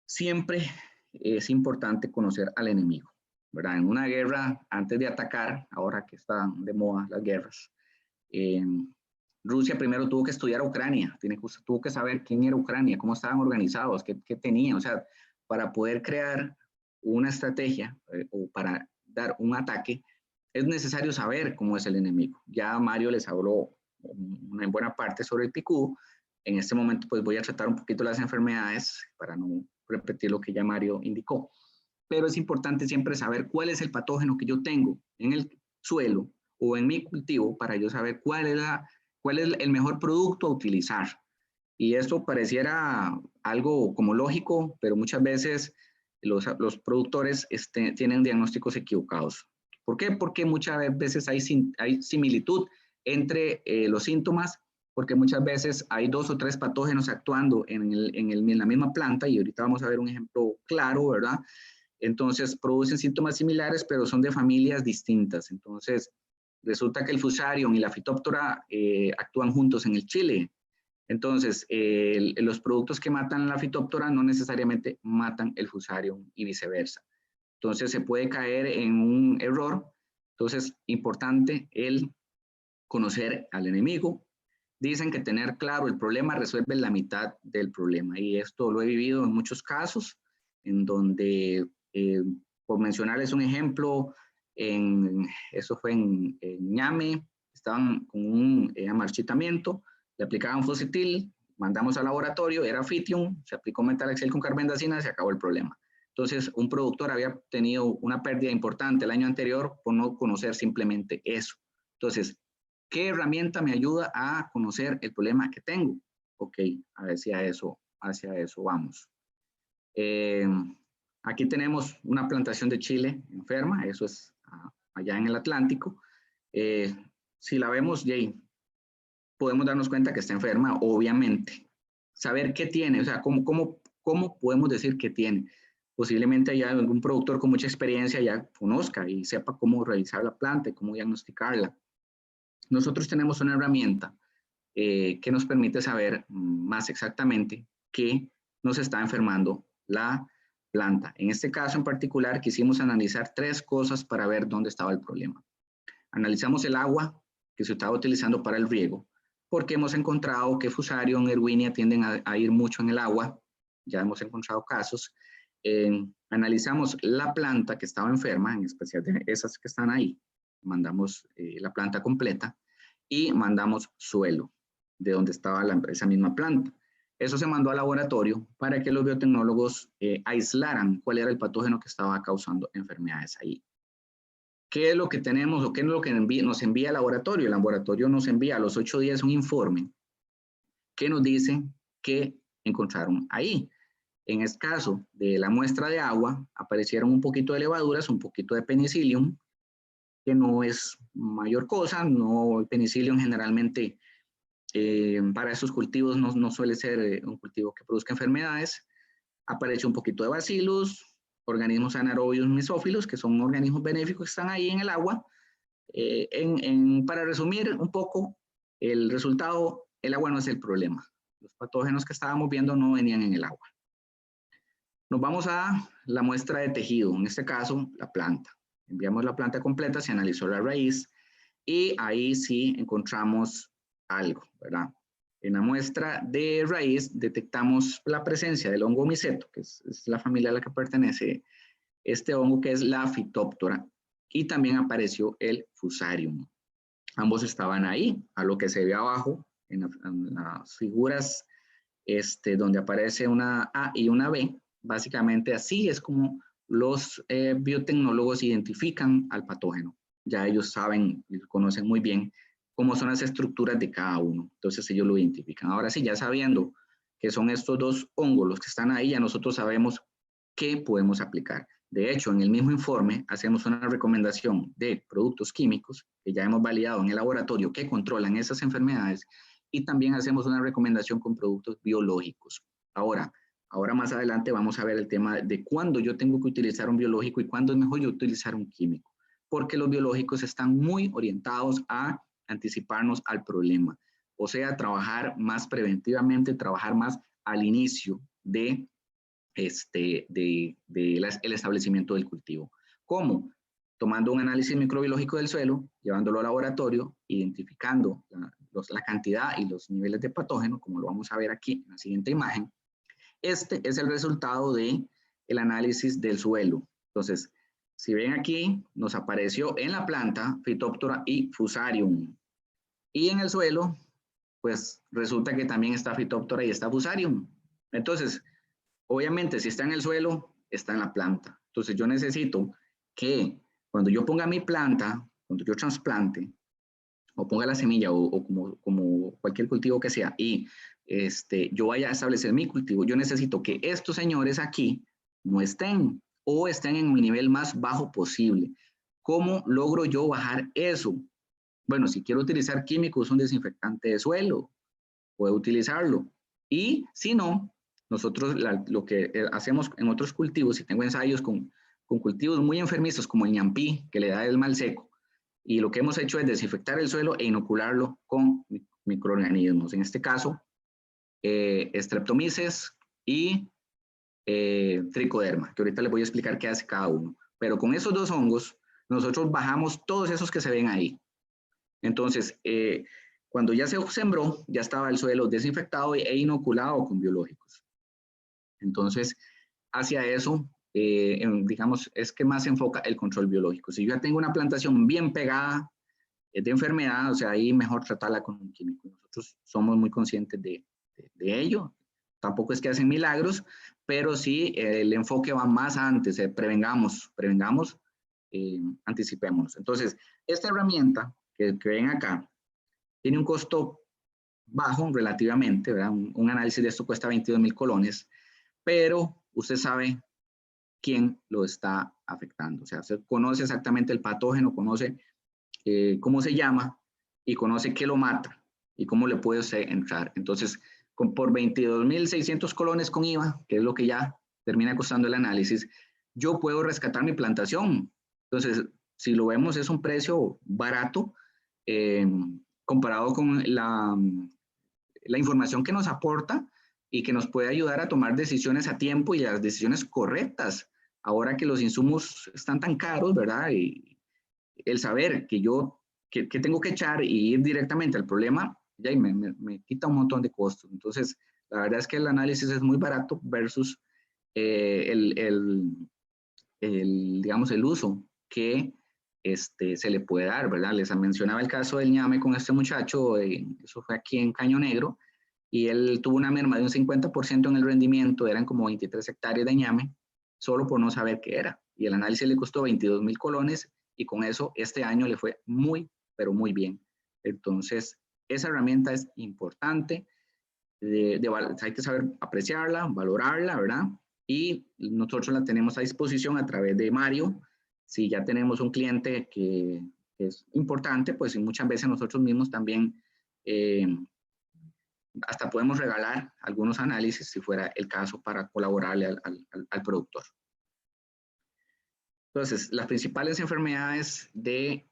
Siempre es importante conocer al enemigo, ¿verdad? En una guerra, antes de atacar, ahora que están de moda las guerras, Rusia primero tuvo que estudiar a Ucrania, tuvo que saber quién era Ucrania, cómo estaban organizados, qué tenían, o sea, para poder crear una estrategia o para dar un ataque, es necesario saber cómo es el enemigo. Ya Mario les habló en buena parte sobre el picudo. En este momento pues voy a tratar un poquito las enfermedades para no repetir lo que ya Mario indicó. Pero es importante siempre saber cuál es el patógeno que yo tengo en el suelo o en mi cultivo para yo saber cuál es el mejor producto a utilizar. Y esto pareciera algo como lógico, pero muchas veces los productores tienen diagnósticos equivocados. ¿Por qué? Porque muchas veces hay similitud entre los síntomas, porque muchas veces hay 2 o 3 patógenos actuando en la misma planta, y ahorita vamos a ver un ejemplo claro, ¿verdad? Entonces producen síntomas similares, pero son de familias distintas. Entonces resulta que el Fusarium y la Phytophthora actúan juntos en el chile. Entonces, los productos que matan la Phytophthora no necesariamente matan el Fusarium y viceversa. Entonces, se puede caer en un error. Entonces, importante el conocer al enemigo. Dicen que tener claro el problema resuelve la mitad del problema. Y esto lo he vivido en muchos casos, en donde, por mencionarles un ejemplo, eso fue en Ñame, estaban con un amarchitamiento, le aplicaban Fusitil, mandamos al laboratorio, era Fitium, se aplicó metalaxel con carbendazina, se acabó el problema. Entonces, un productor había tenido una pérdida importante el año anterior por no conocer simplemente eso. Entonces, ¿qué herramienta me ayuda a conocer el problema que tengo? Ok, hacia eso vamos. Aquí tenemos una plantación de chile enferma, eso es allá en el Atlántico. Si la vemos, Jay, podemos darnos cuenta que está enferma, obviamente. Saber qué tiene, o sea, cómo podemos decir qué tiene. Posiblemente haya algún productor con mucha experiencia ya conozca y sepa cómo revisar la planta y cómo diagnosticarla. Nosotros tenemos una herramienta que nos permite saber más exactamente qué nos está enfermando la planta. En este caso en particular quisimos analizar 3 cosas para ver dónde estaba el problema. Analizamos el agua que se estaba utilizando para el riego, porque hemos encontrado que Fusarium, Erwinia tienden a ir mucho en el agua, ya hemos encontrado casos. Analizamos la planta que estaba enferma, en especial de esas que están ahí, mandamos la planta completa y mandamos suelo de donde estaba esa misma planta. Eso se mandó al laboratorio para que los biotecnólogos aislaran cuál era el patógeno que estaba causando enfermedades ahí. ¿Qué es lo que tenemos o qué es lo que nos envía el laboratorio? El laboratorio nos envía a los 8 días un informe que nos dice que encontraron ahí. En este caso de la muestra de agua, aparecieron un poquito de levaduras, un poquito de penicillium, que no es mayor cosa, no, el penicillium generalmente para esos cultivos no suele ser un cultivo que produzca enfermedades. Apareció un poquito de bacillus, organismos anaerobios mesófilos, que son organismos benéficos que están ahí en el agua. Para resumir un poco, el resultado, el agua no es el problema. Los patógenos que estábamos viendo no venían en el agua. Nos vamos a la muestra de tejido, en este caso, la planta. Enviamos la planta completa, se analizó la raíz y ahí sí encontramos algo, ¿verdad? En la muestra de raíz detectamos la presencia del hongo miceto, que es la familia a la que pertenece este hongo, que es la Phytophthora, y también apareció el Fusarium. Ambos estaban ahí, a lo que se ve abajo, en las figuras donde aparece una A y una B. Básicamente así es como los biotecnólogos identifican al patógeno. Ya ellos saben y conocen muy bien cómo son las estructuras de cada uno. Entonces ellos lo identifican. Ahora sí, ya sabiendo que son estos 2 hongos los que están ahí, ya nosotros sabemos qué podemos aplicar. De hecho, en el mismo informe hacemos una recomendación de productos químicos que ya hemos validado en el laboratorio que controlan esas enfermedades, y también hacemos una recomendación con productos biológicos. Ahora más adelante vamos a ver el tema de cuándo yo tengo que utilizar un biológico y cuándo es mejor yo utilizar un químico, porque los biológicos están muy orientados a anticiparnos al problema, o sea, trabajar más preventivamente, trabajar más al inicio de el establecimiento del cultivo. ¿Cómo? Tomando un análisis microbiológico del suelo, llevándolo al laboratorio, identificando la cantidad y los niveles de patógeno, como lo vamos a ver aquí en la siguiente imagen. Este es el resultado del análisis del suelo. Entonces, si ven aquí, nos apareció en la planta Phytophthora y Fusarium. Y en el suelo, pues resulta que también está Phytophthora y está Fusarium. Entonces, obviamente, si está en el suelo, está en la planta. Entonces, yo necesito que cuando yo ponga mi planta, cuando yo trasplante, o ponga la semilla, o como cualquier cultivo que sea, y yo vaya a establecer mi cultivo, yo necesito que estos señores aquí no estén, o estén en el nivel más bajo posible. ¿Cómo logro yo bajar eso? Bueno, si quiero utilizar químicos, un desinfectante de suelo, puedo utilizarlo. Y si no, nosotros lo que hacemos en otros cultivos, si tengo ensayos con cultivos muy enfermizos como el ñampí, que le da el mal seco, y lo que hemos hecho es desinfectar el suelo e inocularlo con microorganismos. En este caso, Streptomyces y Trichoderma, que ahorita les voy a explicar qué hace cada uno. Pero con esos dos hongos, nosotros bajamos todos esos que se ven ahí. Entonces, cuando ya se sembró, ya estaba el suelo desinfectado e inoculado con biológicos. Entonces, hacia eso, digamos, es que más se enfoca el control biológico. Si yo ya tengo una plantación bien pegada de enfermedad, o sea, ahí mejor tratarla con un químico. Nosotros somos muy conscientes de ello. Tampoco es que hacen milagros, pero sí el enfoque va más antes, prevengamos, anticipémonos. Entonces, esta herramienta que ven acá tiene un costo bajo relativamente, ¿verdad? Un análisis de esto cuesta 22,000 colones, pero usted sabe quién lo está afectando. O sea, usted conoce exactamente el patógeno, conoce cómo se llama y conoce qué lo mata y cómo le puede usted entrar. Entonces, por 22,600 colones con IVA, que es lo que ya termina costando el análisis, yo puedo rescatar mi plantación. Entonces, si lo vemos, es un precio barato comparado con la información que nos aporta y que nos puede ayudar a tomar decisiones a tiempo y las decisiones correctas. Ahora que los insumos están tan caros, ¿verdad? Y el saber que yo que tengo que echar y ir directamente al problema, ya me quita un montón de costos. Entonces, la verdad es que el análisis es muy barato versus digamos, el uso que se le puede dar, ¿verdad? Les mencionaba el caso del ñame con este muchacho, eso fue aquí en Caño Negro, y él tuvo una merma de un 50% en el rendimiento, eran como 23 hectáreas de ñame, solo por no saber qué era. Y el análisis le costó 22,000 colones, y con eso este año le fue muy, pero muy bien. Entonces, esa herramienta es importante, hay que saber apreciarla, valorarla, ¿verdad? Y nosotros la tenemos a disposición a través de Mario. Si ya tenemos un cliente que es importante, pues muchas veces nosotros mismos también hasta podemos regalar algunos análisis si fuera el caso para colaborarle al productor. Entonces, las principales enfermedades del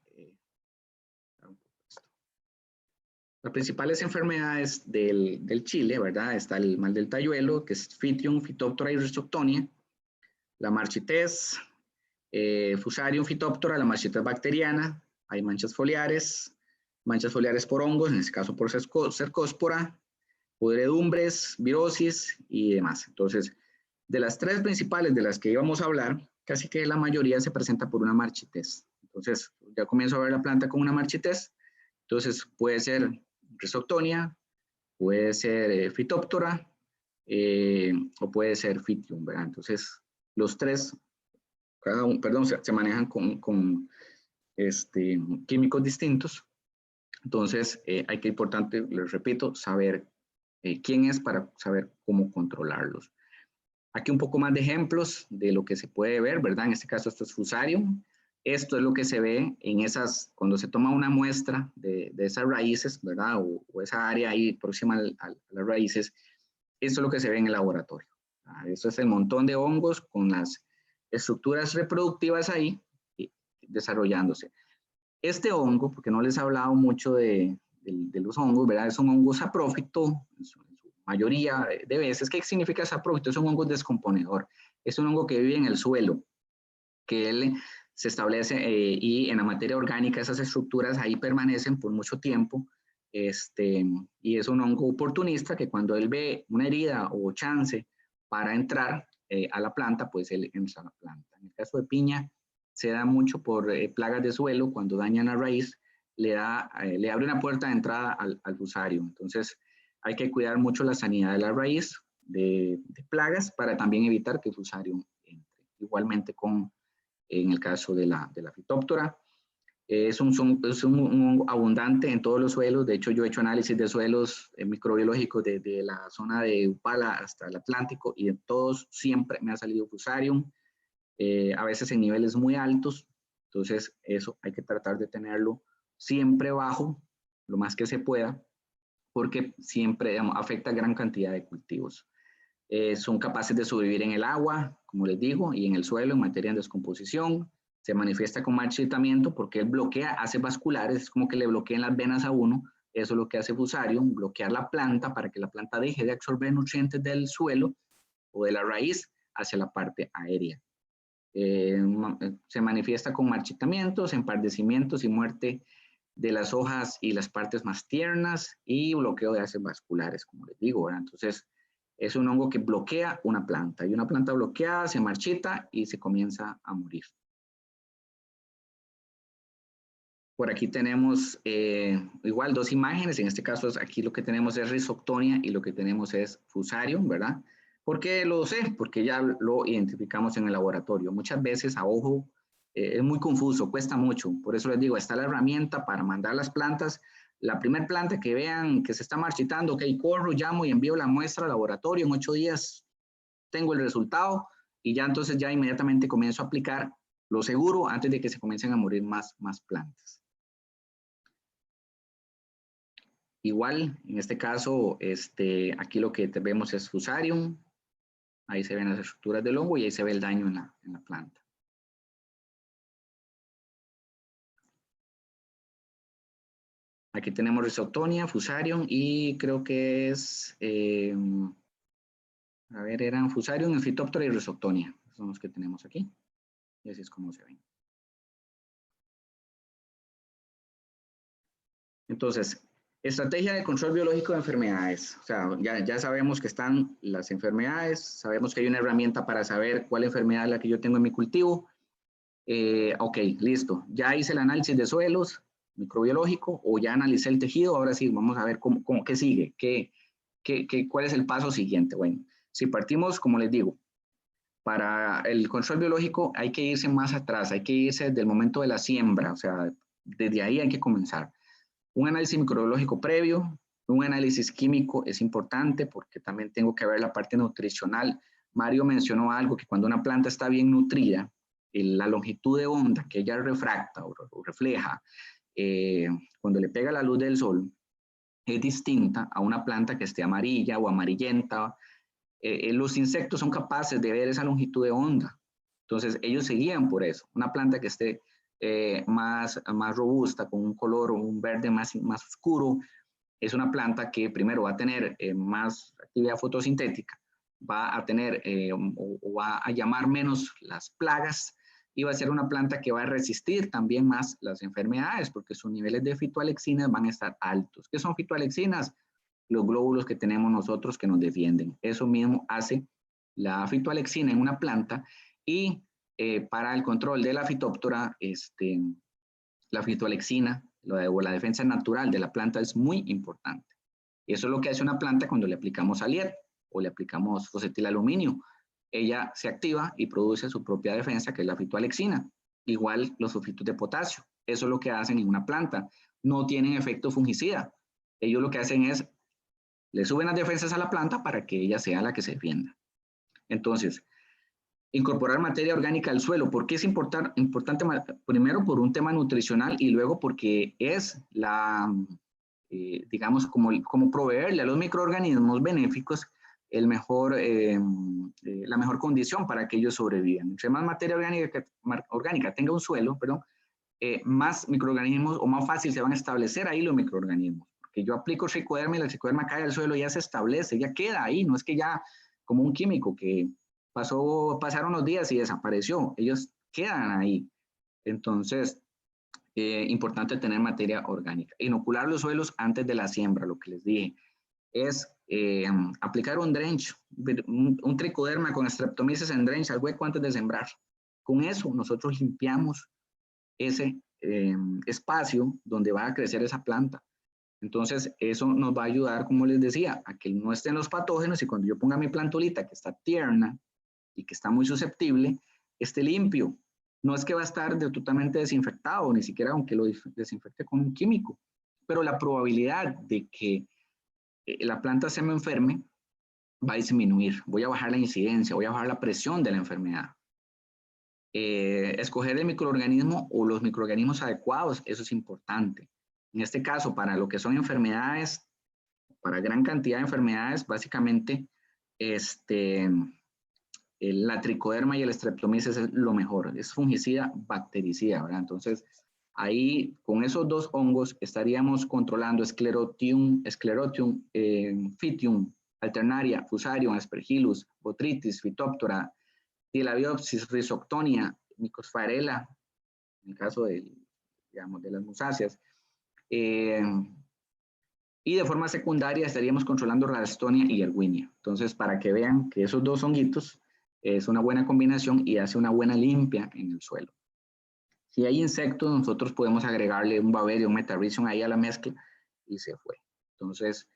chile, ¿verdad? Está el mal del tayuelo, que es Fitium, Phytophthora y Rhizoctonia, la marchitez, Fusarium, Phytophthora, la marchitez bacteriana, hay manchas foliares por hongos, en este caso por cercospora, podredumbres, virosis y demás. Entonces, de las tres principales de las que íbamos a hablar, casi que la mayoría se presenta por una marchitez. Entonces, ya comienzo a ver la planta con una marchitez. Entonces, puede ser Rhizoctonia, puede ser Phytophthora o puede ser Fitium, ¿verdad? Entonces, los tres, se manejan con químicos distintos. Entonces, hay que, importante, les repito, saber quién es para saber cómo controlarlos. Aquí un poco más de ejemplos de lo que se puede ver, ¿verdad? En este caso, esto es Fusarium. Esto es lo que se ve en cuando se toma una muestra de esas raíces, ¿verdad? O esa área ahí próxima a las raíces. Esto es lo que se ve en el laboratorio. Esto es el montón de hongos con las estructuras reproductivas ahí desarrollándose. Este hongo, porque no les he hablado mucho de los hongos, ¿verdad? Es un hongo saprófito, en su mayoría de veces. ¿Qué significa saprófito? Es un hongo descomponedor. Es un hongo que vive en el suelo, que él se establece y en la materia orgánica esas estructuras ahí permanecen por mucho tiempo y es un hongo oportunista que cuando él ve una herida o chance para entrar a la planta, pues él entra a la planta. En el caso de piña, se da mucho por plagas de suelo, cuando dañan la raíz, le abre una puerta de entrada al fusario. Entonces, hay que cuidar mucho la sanidad de la raíz de plagas para también evitar que el fusario entre. Igualmente en el caso de la Phytophthora, es un hongo abundante en todos los suelos. De hecho, yo he hecho análisis de suelos microbiológicos desde la zona de Upala hasta el Atlántico y en todos siempre me ha salido Fusarium, a veces en niveles muy altos. Entonces, eso hay que tratar de tenerlo siempre bajo, lo más que se pueda, porque siempre, digamos, afecta a gran cantidad de cultivos. Son capaces de sobrevivir en el agua, como les digo, y en el suelo en materia de descomposición. Se manifiesta con marchitamiento porque él bloquea, hace vasculares, es como que le bloquean las venas a uno. Eso es lo que hace Fusarium, bloquear la planta para que la planta deje de absorber nutrientes del suelo o de la raíz hacia la parte aérea. Se manifiesta con marchitamientos, empardecimientos y muerte de las hojas y las partes más tiernas y bloqueo de haces vasculares, como les digo, ¿verdad? Entonces, es un hongo que bloquea una planta y una planta bloqueada se marchita y se comienza a morir. Por aquí tenemos igual dos imágenes, en este caso aquí lo que tenemos es Rhizoctonia y lo que tenemos es Fusarium, ¿verdad? ¿Por qué lo sé? Porque ya lo identificamos en el laboratorio. Muchas veces a ojo es muy confuso, cuesta mucho. Por eso les digo, está la herramienta para mandar las plantas. La primera planta que vean que se está marchitando, ok, corro, llamo y envío la muestra al laboratorio. En 8 días tengo el resultado y ya entonces ya inmediatamente comienzo a aplicar lo seguro antes de que se comiencen a morir más plantas. Igual, en este caso, aquí lo que vemos es Fusarium. Ahí se ven las estructuras del hongo y ahí se ve el daño en la planta. Aquí tenemos Rhizoctonia, Fusarium y creo que es, a ver, eran Fusarium, Phytophthora y Rhizoctonia. Son los que tenemos aquí. Y así es como se ven. Entonces, estrategia de control biológico de enfermedades. O sea, ya sabemos que están las enfermedades, sabemos que hay una herramienta para saber cuál enfermedad es la que yo tengo en mi cultivo. Ok, listo. Ya hice el análisis de suelos microbiológico o ya analicé el tejido. Ahora sí, vamos a ver qué sigue, cuál es el paso siguiente. Bueno, si partimos, como les digo, para el control biológico hay que irse más atrás, hay que irse desde el momento de la siembra, o sea, desde ahí hay que comenzar. Un análisis microbiológico previo, un análisis químico es importante porque también tengo que ver la parte nutricional. Mario mencionó algo, que cuando una planta está bien nutrida, la longitud de onda que ella refracta o refleja cuando le pega la luz del sol es distinta a una planta que esté amarilla o amarillenta. Los insectos son capaces de ver esa longitud de onda. Entonces, ellos se guían por eso. Una planta que esté más robusta, con un color o un verde más oscuro, es una planta que primero va a tener más actividad fotosintética, va a tener o va a llamar menos las plagas y va a ser una planta que va a resistir también más las enfermedades porque sus niveles de fitoalexinas van a estar altos. ¿Qué son fitoalexinas? Los glóbulos que tenemos nosotros que nos defienden. Eso mismo hace la fitoalexina en una planta y para el control de la Phytophthora, la fitoalexina, la defensa natural de la planta es muy importante. Eso es lo que hace una planta cuando le aplicamos Alier o le aplicamos fosfetilaluminio. Ella se activa y produce su propia defensa, que es la fitoalexina. Igual los sulfitos de potasio. Eso es lo que hacen en una planta. No tienen efecto fungicida. Ellos lo que hacen es, le suben las defensas a la planta para que ella sea la que se defienda. Entonces, incorporar materia orgánica al suelo. ¿Por qué es importante? Primero por un tema nutricional y luego porque es digamos, como proveerle a los microorganismos benéficos la mejor condición para que ellos sobrevivan. Entre más materia orgánica tenga un suelo, más microorganismos o más fácil se van a establecer ahí los microorganismos. Porque yo aplico tricoderma y la tricoderma cae al suelo y ya se establece, ya queda ahí, no es que ya como un químico que pasaron los días y desapareció, ellos quedan ahí. Entonces, importante tener materia orgánica. Inocular los suelos antes de la siembra, lo que les dije, es aplicar un drench, un tricoderma con streptomyces en drench al hueco antes de sembrar. Con eso nosotros limpiamos ese espacio donde va a crecer esa planta. Entonces, eso nos va a ayudar, como les decía, a que no estén los patógenos y cuando yo ponga mi plantulita que está tierna y que está muy susceptible, esté limpio. No es que va a estar totalmente desinfectado, ni siquiera aunque lo desinfecte con un químico, pero la probabilidad de que la planta se me enferme va a disminuir. Voy a bajar la incidencia, voy a bajar la presión de la enfermedad. Escoger el microorganismo o los microorganismos adecuados, eso es importante. En este caso, para lo que son enfermedades, para gran cantidad de enfermedades, básicamente, la tricoderma y el streptomyces es lo mejor. Es fungicida, bactericida, ¿verdad? Entonces, ahí, con esos dos hongos, estaríamos controlando Sclerotium, Phytium, Alternaria, Fusarium, Aspergillus, Botrytis, Phytophthora, Tilabiopsis, Rhizoctonia, Mycosphaerella, en el caso de las musáceas. Y de forma secundaria estaríamos controlando Ralstonia y Erwinia. Entonces, para que vean que esos dos honguitos es una buena combinación y hace una buena limpia en el suelo. Si hay insectos, nosotros podemos agregarle un Baveria, un Metarrhizium ahí a la mezcla y se fue. Entonces,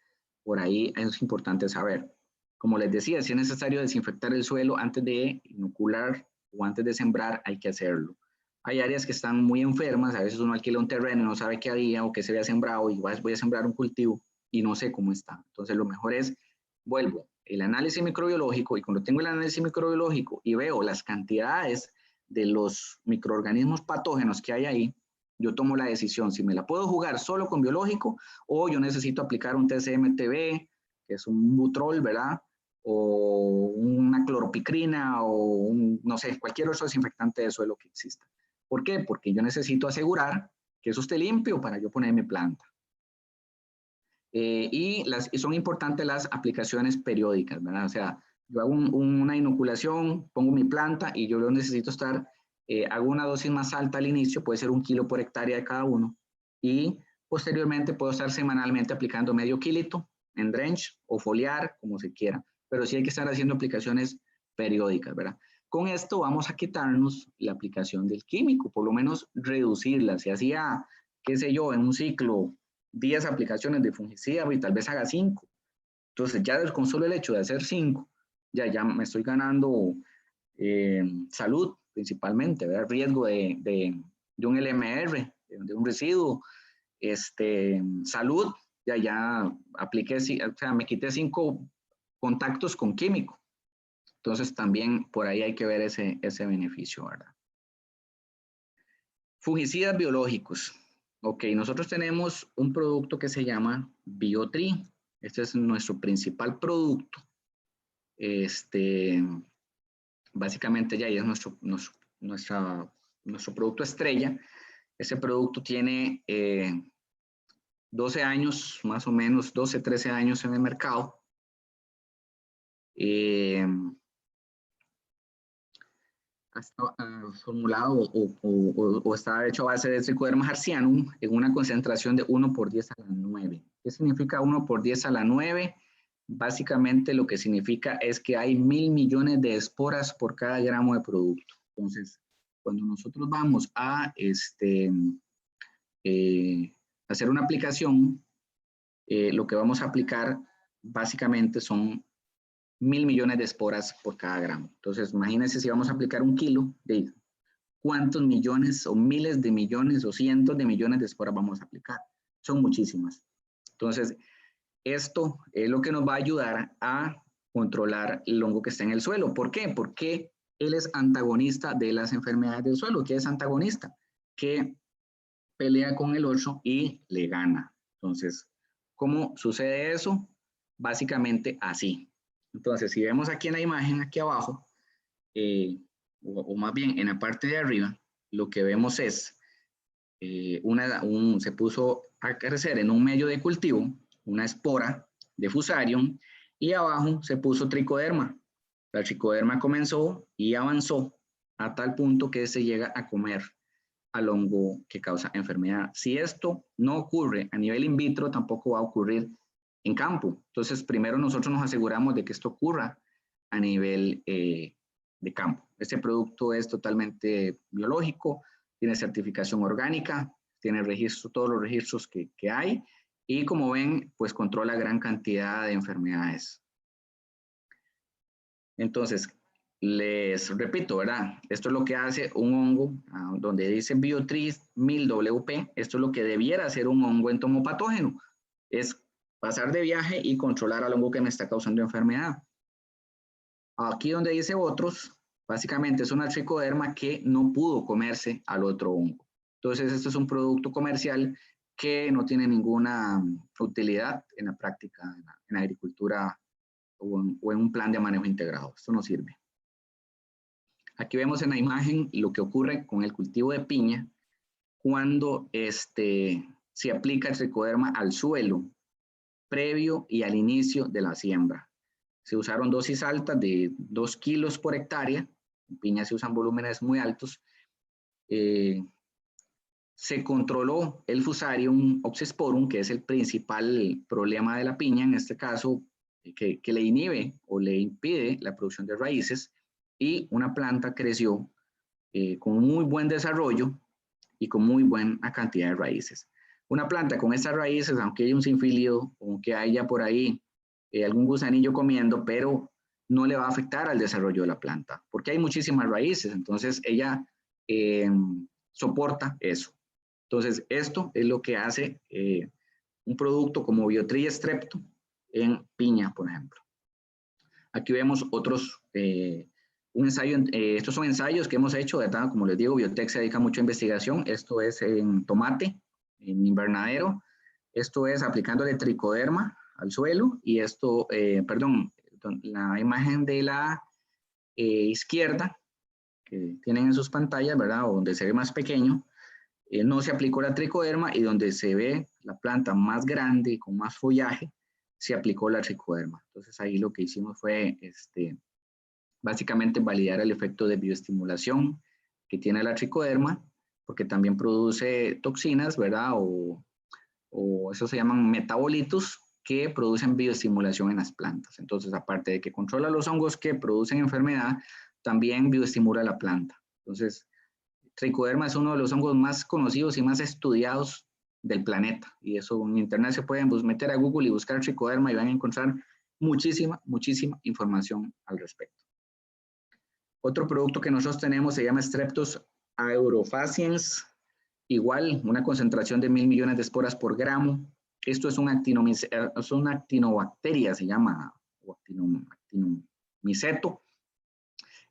por ahí es importante saber. Como les decía, si es necesario desinfectar el suelo antes de inocular o antes de sembrar, hay que hacerlo. Hay áreas que están muy enfermas, a veces uno alquila un terreno y no sabe qué había o qué se había sembrado y voy a sembrar un cultivo y no sé cómo está. Entonces lo mejor es, vuelvo, el análisis microbiológico y cuando tengo el análisis microbiológico y veo las cantidades de los microorganismos patógenos que hay ahí, yo tomo la decisión si me la puedo jugar solo con biológico o yo necesito aplicar un TCM-TB, que es un butrol, ¿verdad? O una cloropicrina o no sé, cualquier otro desinfectante de suelo que exista. ¿Por qué? Porque yo necesito asegurar que eso esté limpio para yo poner mi planta. Y son importantes las aplicaciones periódicas, ¿verdad? O sea, yo hago una inoculación, pongo mi planta y yo necesito hago una dosis más alta al inicio, puede ser 1 kilo por hectárea de cada uno, y posteriormente puedo estar semanalmente aplicando medio kilito en drench o foliar, como se quiera, pero sí hay que estar haciendo aplicaciones periódicas, ¿verdad? Con esto vamos a quitarnos la aplicación del químico, por lo menos reducirla. Si hacía, qué sé yo, en un ciclo 10 aplicaciones de fungicida y tal vez haga 5. Entonces ya con solo el hecho de hacer 5, ya me estoy ganando salud principalmente, ¿verdad? Riesgo de un LMR, de un residuo, salud, ya apliqué, o sea, me quité 5 contactos con químico. Entonces también por ahí hay que ver ese beneficio, ¿verdad? Fungicidas biológicos. Ok, nosotros tenemos un producto que se llama Biotri. Este es nuestro principal producto. Básicamente ya es nuestro producto estrella. Ese producto tiene 12 años, más o menos, 12, 13 años en el mercado. Está formulado o está hecho a base de Trichoderma harzianum en una concentración de 1 por 10 a la 9. ¿Qué significa 1 por 10 a la 9? Básicamente lo que significa es que hay 1000 millones de esporas por cada gramo de producto. Entonces, cuando nosotros vamos a hacer una aplicación, lo que vamos a aplicar básicamente son 1000 millones de esporas por cada gramo. Entonces, imagínense si vamos a aplicar 1 kilo, de cuántos millones o miles de millones o cientos de millones de esporas vamos a aplicar. Son muchísimas. Entonces, esto es lo que nos va a ayudar a controlar el hongo que está en el suelo. ¿Por qué? Porque él es antagonista de las enfermedades del suelo. ¿Qué es antagonista? Que pelea con el otro y le gana. Entonces, ¿cómo sucede eso? Básicamente así. Entonces, si vemos aquí en la imagen, aquí abajo, o más bien en la parte de arriba, lo que vemos es, se puso a crecer en un medio de cultivo, una espora de Fusarium, y abajo se puso tricoderma. La tricoderma comenzó y avanzó a tal punto que se llega a comer al hongo que causa enfermedad. Si esto no ocurre a nivel in vitro, tampoco va a ocurrir en campo. Entonces, primero nosotros nos aseguramos de que esto ocurra a nivel de campo. Este producto es totalmente biológico, tiene certificación orgánica, tiene registro, todos los registros que hay, y como ven, pues controla gran cantidad de enfermedades. Entonces, les repito, ¿verdad? Esto es lo que hace un hongo, donde dice Biotrix 1000WP, esto es lo que debiera hacer un hongo entomopatógeno, es pasar de viaje y controlar al hongo que me está causando enfermedad. Aquí donde dice otros, básicamente es una tricoderma que no pudo comerse al otro hongo. Entonces, esto es un producto comercial que no tiene ninguna utilidad en la práctica, en la agricultura o en un plan de manejo integrado. Esto no sirve. Aquí vemos en la imagen lo que ocurre con el cultivo de piña cuando se aplica el tricoderma al suelo previo y al inicio de la siembra. Se usaron dosis altas de 2 kilos por hectárea. En piña se usan volúmenes muy altos. Se controló el Fusarium oxysporum, que es el principal problema de la piña, en este caso, que le inhibe o le impide la producción de raíces, y una planta creció con muy buen desarrollo y con muy buena cantidad de raíces. Una planta con estas raíces, aunque haya un sinfílido, aunque haya por ahí algún gusanillo comiendo, pero no le va a afectar al desarrollo de la planta, porque hay muchísimas raíces, entonces ella soporta eso. Entonces, esto es lo que hace un producto como Biotrix strepto en piña, por ejemplo. Aquí vemos otros, un ensayo, estos son ensayos que hemos hecho, ¿verdad? Como les digo, Biotech se dedica mucho a investigación. Esto es en tomate, en invernadero. Esto es aplicándole tricoderma al suelo y esto, perdón, la imagen de la izquierda que tienen en sus pantallas, ¿verdad? O donde se ve más pequeño, no se aplicó la tricoderma, y donde se ve la planta más grande y con más follaje, se aplicó la tricoderma. Entonces ahí lo que hicimos fue básicamente validar el efecto de bioestimulación que tiene la tricoderma, porque también produce toxinas, ¿verdad? O eso se llaman metabolitos que producen bioestimulación en las plantas. Entonces, aparte de que controla los hongos que producen enfermedad, también bioestimula la planta. Entonces, tricoderma es uno de los hongos más conocidos y más estudiados del planeta. Y eso en internet se pueden meter a Google y buscar tricoderma y van a encontrar muchísima información al respecto. Otro producto que nosotros tenemos se llama Streptococcus aureofaciens. Igual, una concentración de 1000 millones de esporas por gramo. Esto es una actinobacteria, se llama, o actinomiceto.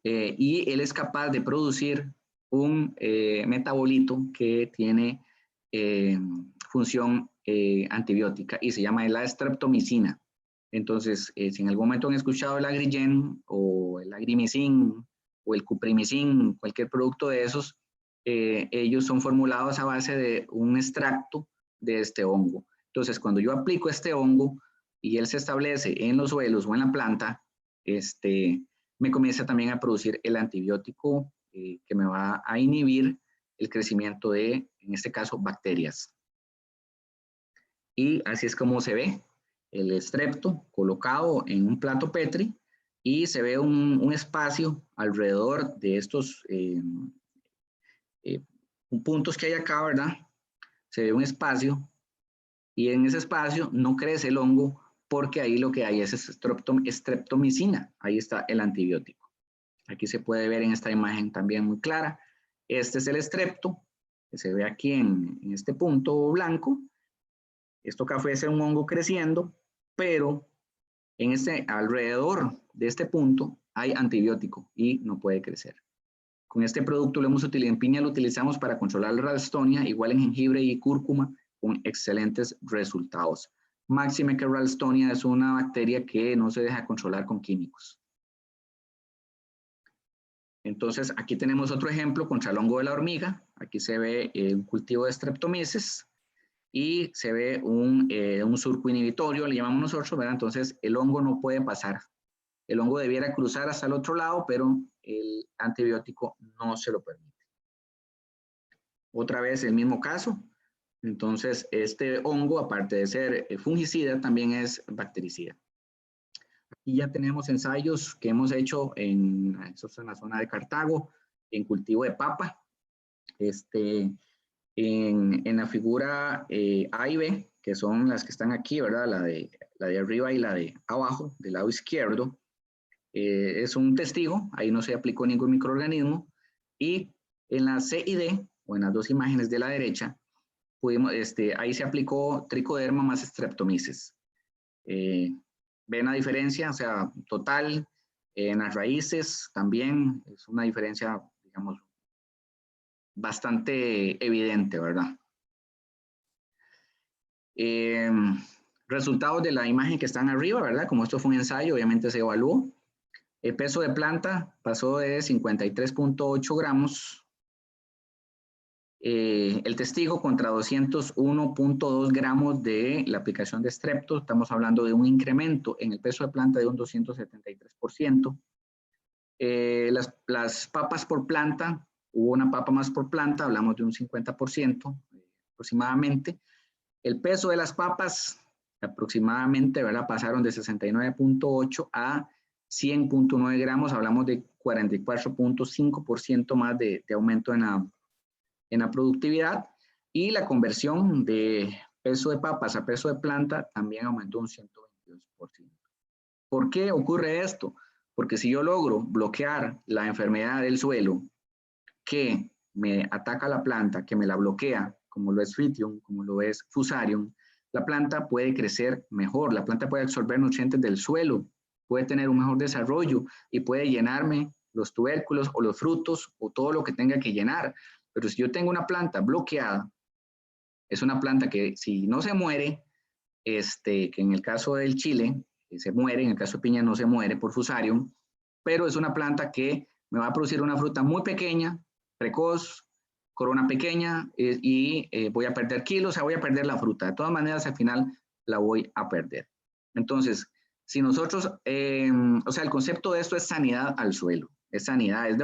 Y él es capaz de producir un metabolito que tiene función antibiótica y se llama la streptomicina. Entonces, si en algún momento han escuchado el Agrigen o el Agrimicin o el Cuprimicin, cualquier producto de esos, ellos son formulados a base de un extracto de este hongo. Entonces, cuando yo aplico este hongo y él se establece en los suelos o en la planta, me comienza también a producir el antibiótico que me va a inhibir el crecimiento de, en este caso, bacterias. Y así es como se ve el strepto colocado en un plato Petri, y se ve un espacio alrededor de estos puntos que hay acá, ¿verdad? Se ve un espacio, y en ese espacio no crece el hongo porque ahí lo que hay es streptomicina. Ahí está el antibiótico. Aquí se puede ver en esta imagen también muy clara. Este es el strepto, que se ve aquí en este punto blanco. Esto café es un hongo creciendo, pero en alrededor de este punto hay antibiótico y no puede crecer. Con este producto lo hemos utilizado en piña, lo utilizamos para controlar la ralstonia, igual en jengibre y cúrcuma, con excelentes resultados. Máxime que ralstonia es una bacteria que no se deja controlar con químicos. Entonces, aquí tenemos otro ejemplo contra el hongo de la hormiga. Aquí se ve un cultivo de Streptomyces y se ve un surco inhibitorio, le llamamos nosotros, ¿verdad? Entonces, el hongo no puede pasar. El hongo debiera cruzar hasta el otro lado, pero el antibiótico no se lo permite. otra vez el mismo caso. Entonces, este hongo, aparte de ser fungicida, también es bactericida. Aquí ya tenemos ensayos que hemos hecho en la zona de Cartago, en cultivo de papa. En la figura A y B, que son las que están aquí, ¿verdad? La de arriba y la de abajo, del lado izquierdo, es un testigo, ahí no se aplicó ningún microorganismo, y en la C y D, o en las dos imágenes de la derecha, ahí se aplicó Trichoderma más Streptomyces. ¿Ven la diferencia? O sea, total, en las raíces también es una diferencia, digamos, bastante evidente, ¿verdad? Resultados de la imagen que están arriba, ¿verdad? Como esto fue un ensayo, obviamente se evaluó. El peso de planta pasó de 53.8 gramos. El testigo contra 201.2 gramos de la aplicación de Strepto. Estamos hablando de un incremento en el peso de planta de un 273%. Las papas por planta, hubo una papa más por planta, hablamos de un 50% aproximadamente. El peso de las papas aproximadamente, ¿verdad? Pasaron de 69.8 a 100.9 gramos, hablamos de 44.5% más de aumento en la productividad, y la conversión de peso de papas a peso de planta también aumentó un 122%. ¿Por qué ocurre esto? Porque si yo logro bloquear la enfermedad del suelo que me ataca la planta, que me la bloquea, como lo es Tritium, como lo es Fusarium, la planta puede crecer mejor, la planta puede absorber nutrientes del suelo, puede tener un mejor desarrollo y puede llenarme los tubérculos o los frutos o todo lo que tenga que llenar. Pero si yo tengo una planta bloqueada, es una planta que si no se muere, que en el caso del chile se muere, en el caso de piña no se muere por Fusarium, pero es una planta que me va a producir una fruta muy pequeña, precoz, corona pequeña, y voy a perder kilos, o sea, voy a perder la fruta. De todas maneras, al final la voy a perder. Entonces, si nosotros, o sea, el concepto de esto es sanidad al suelo, es sanidad, es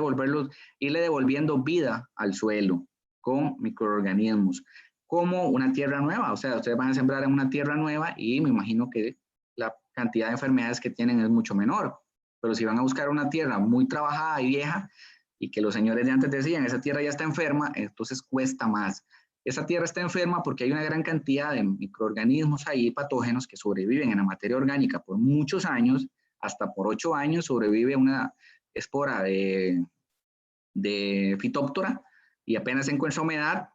irle devolviendo vida al suelo con microorganismos, como una tierra nueva. O sea, ustedes van a sembrar en una tierra nueva y me imagino que la cantidad de enfermedades que tienen es mucho menor. Pero si van a buscar una tierra muy trabajada y vieja, y que los señores de antes decían, esa tierra ya está enferma, entonces cuesta más. Esa tierra está enferma porque hay una gran cantidad de microorganismos ahí, patógenos, que sobreviven en la materia orgánica por muchos años, hasta por 8 años sobrevive una espora de Phytophthora, y apenas encuentra humedad,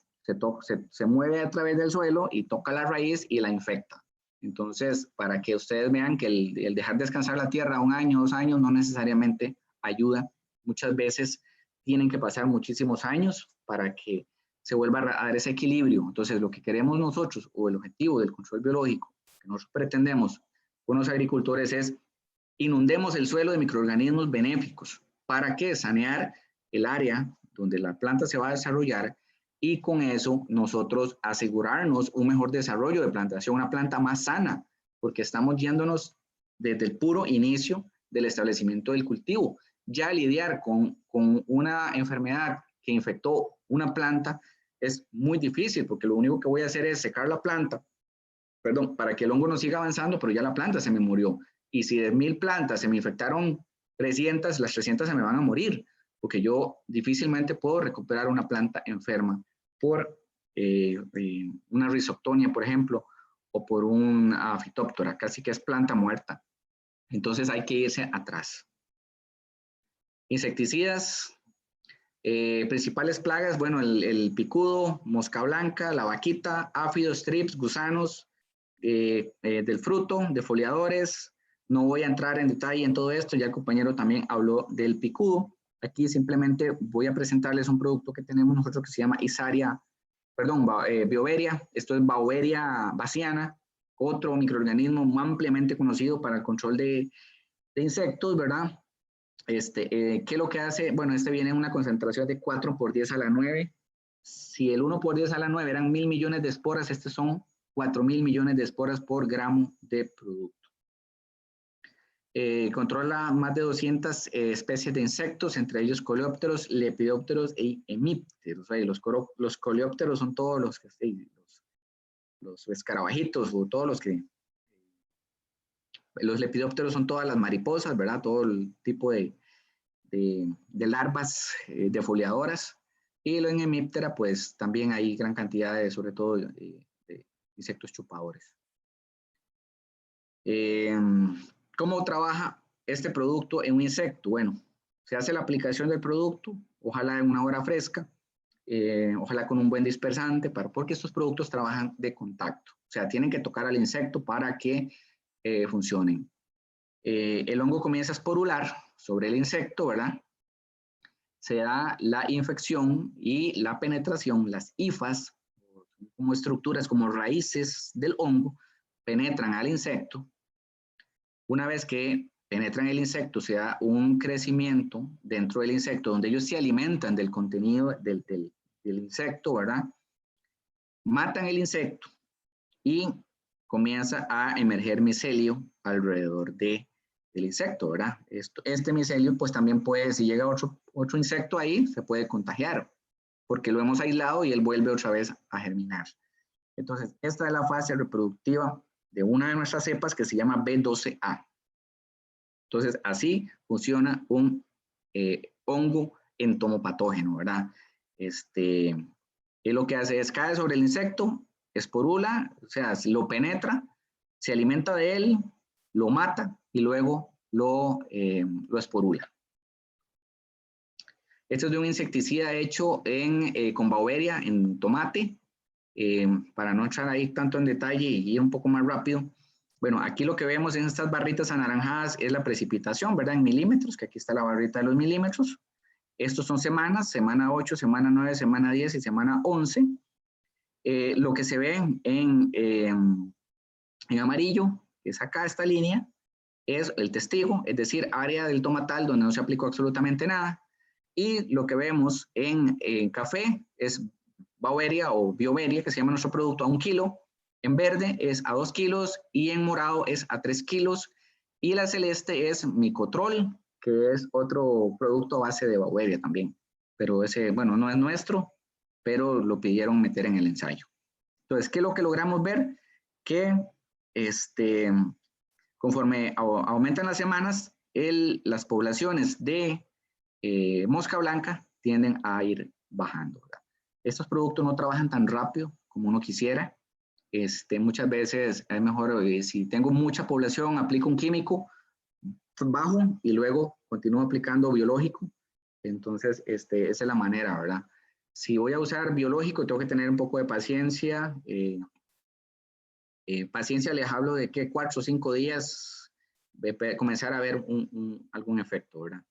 se mueve a través del suelo y toca la raíz y la infecta. Entonces, para que ustedes vean que el dejar descansar la tierra 1 año, 2 años, no necesariamente ayuda. Muchas veces tienen que pasar muchísimos años para que se vuelva a dar ese equilibrio. Entonces, lo que queremos nosotros, o el objetivo del control biológico que nosotros pretendemos con los agricultores, es inundemos el suelo de microorganismos benéficos. ¿Para qué? Sanear el área donde la planta se va a desarrollar, y con eso nosotros asegurarnos un mejor desarrollo de plantación, una planta más sana, porque estamos yéndonos desde el puro inicio del establecimiento del cultivo. Ya lidiar con una enfermedad que infectó una planta es muy difícil, porque lo único que voy a hacer es secar la planta, perdón, para que el hongo no siga avanzando, pero ya la planta se me murió. Y si de 1000 plantas se me infectaron 300, las 300 se me van a morir, porque yo difícilmente puedo recuperar una planta enferma por una Rhizoctonia, por ejemplo, o por una Phytophthora, casi que es planta muerta. Entonces hay que irse atrás. Insecticidas, principales plagas, bueno, el picudo, mosca blanca, la vaquita, áfidos, trips, gusanos del fruto, defoliadores. No voy a entrar en detalle en todo esto, ya el compañero también habló del picudo. Aquí simplemente voy a presentarles un producto que tenemos nosotros que se llama Bioveria. Esto es Beauveria baciana, otro microorganismo ampliamente conocido para el control de insectos, ¿verdad? ¿Qué es lo que hace? Bueno, viene en una concentración de 4 por 10 a la 9. Si el 1 por 10 a la 9 eran 1000 millones de esporas, son 4000 millones de esporas por gramo de producto. Controla más de 200 especies de insectos, entre ellos coleópteros, lepidópteros e hemípteros. Los coleópteros son todos los escarabajitos o todos los que... Los lepidópteros son todas las mariposas, ¿verdad? Todo el tipo de larvas defoliadoras. Y en hemíptera, pues también hay gran cantidad de, sobre todo, de insectos chupadores. ¿Cómo trabaja este producto en un insecto? Bueno, se hace la aplicación del producto, ojalá en una hora fresca, ojalá con un buen dispersante, porque estos productos trabajan de contacto. O sea, tienen que tocar al insecto para que funcionen. El hongo comienza a esporular sobre el insecto, ¿verdad? Se da la infección y la penetración, las hifas, como estructuras, como raíces del hongo, penetran al insecto. Una vez que penetran el insecto, se da un crecimiento dentro del insecto, donde ellos se alimentan del contenido del insecto, ¿verdad? Matan el insecto y comienza a emerger micelio alrededor del insecto, ¿verdad? Este micelio, pues también puede, si llega otro insecto ahí, se puede contagiar, porque lo hemos aislado y él vuelve otra vez a germinar. Entonces, esta es la fase reproductiva de una de nuestras cepas que se llama B12A. Entonces, así funciona un hongo entomopatógeno, ¿verdad? Lo que hace es cae sobre el insecto, esporula, o sea, lo penetra, se alimenta de él, lo mata y luego lo esporula. Esto es de un insecticida hecho con Bauveria en tomate. Para no entrar ahí tanto en detalle y ir un poco más rápido. Bueno, aquí lo que vemos en estas barritas anaranjadas es la precipitación, ¿verdad? En milímetros, que aquí está la barrita de los milímetros. Estos son semanas, semana 8, semana 9, semana 10 y semana 11. Lo que se ve en amarillo, que es acá esta línea, es el testigo, es decir, área del tomatal donde no se aplicó absolutamente nada. Y lo que vemos en café es Bauveria o Bioveria, que se llama nuestro producto, a 1 kilo. En verde es a 2 kilos y en morado es a 3 kilos. Y la celeste es Micotrol, que es otro producto a base de Bauveria también. Pero ese, bueno, no es nuestro, pero lo pidieron meter en el ensayo. Entonces, ¿qué es lo que logramos ver? Que conforme aumentan las semanas, las poblaciones de mosca blanca tienden a ir bajando, ¿verdad? Estos productos no trabajan tan rápido como uno quisiera. Muchas veces es mejor, si tengo mucha población, aplico un químico bajo y luego continúo aplicando biológico. Entonces, esa es la manera, ¿verdad? Si voy a usar biológico, tengo que tener un poco de paciencia. Paciencia, les hablo de que 4 o 5 días comenzar a ver algún efecto, ¿verdad?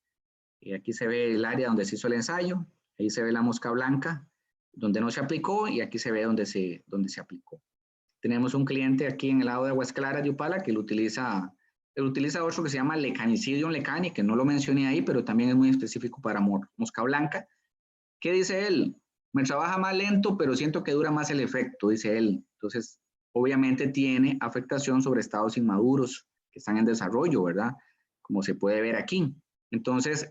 Y aquí se ve el área donde se hizo el ensayo, ahí se ve la mosca blanca, donde no se aplicó, y aquí se ve donde se aplicó. Tenemos un cliente aquí en el lado de Aguas Claras de Upala que lo utiliza otro que se llama Lecanicidium lecani, que no lo mencioné ahí, pero también es muy específico para mosca blanca. ¿Qué dice él? Me trabaja más lento, pero siento que dura más el efecto, dice él. Entonces, obviamente tiene afectación sobre estados inmaduros que están en desarrollo, ¿verdad? Como se puede ver aquí. Entonces,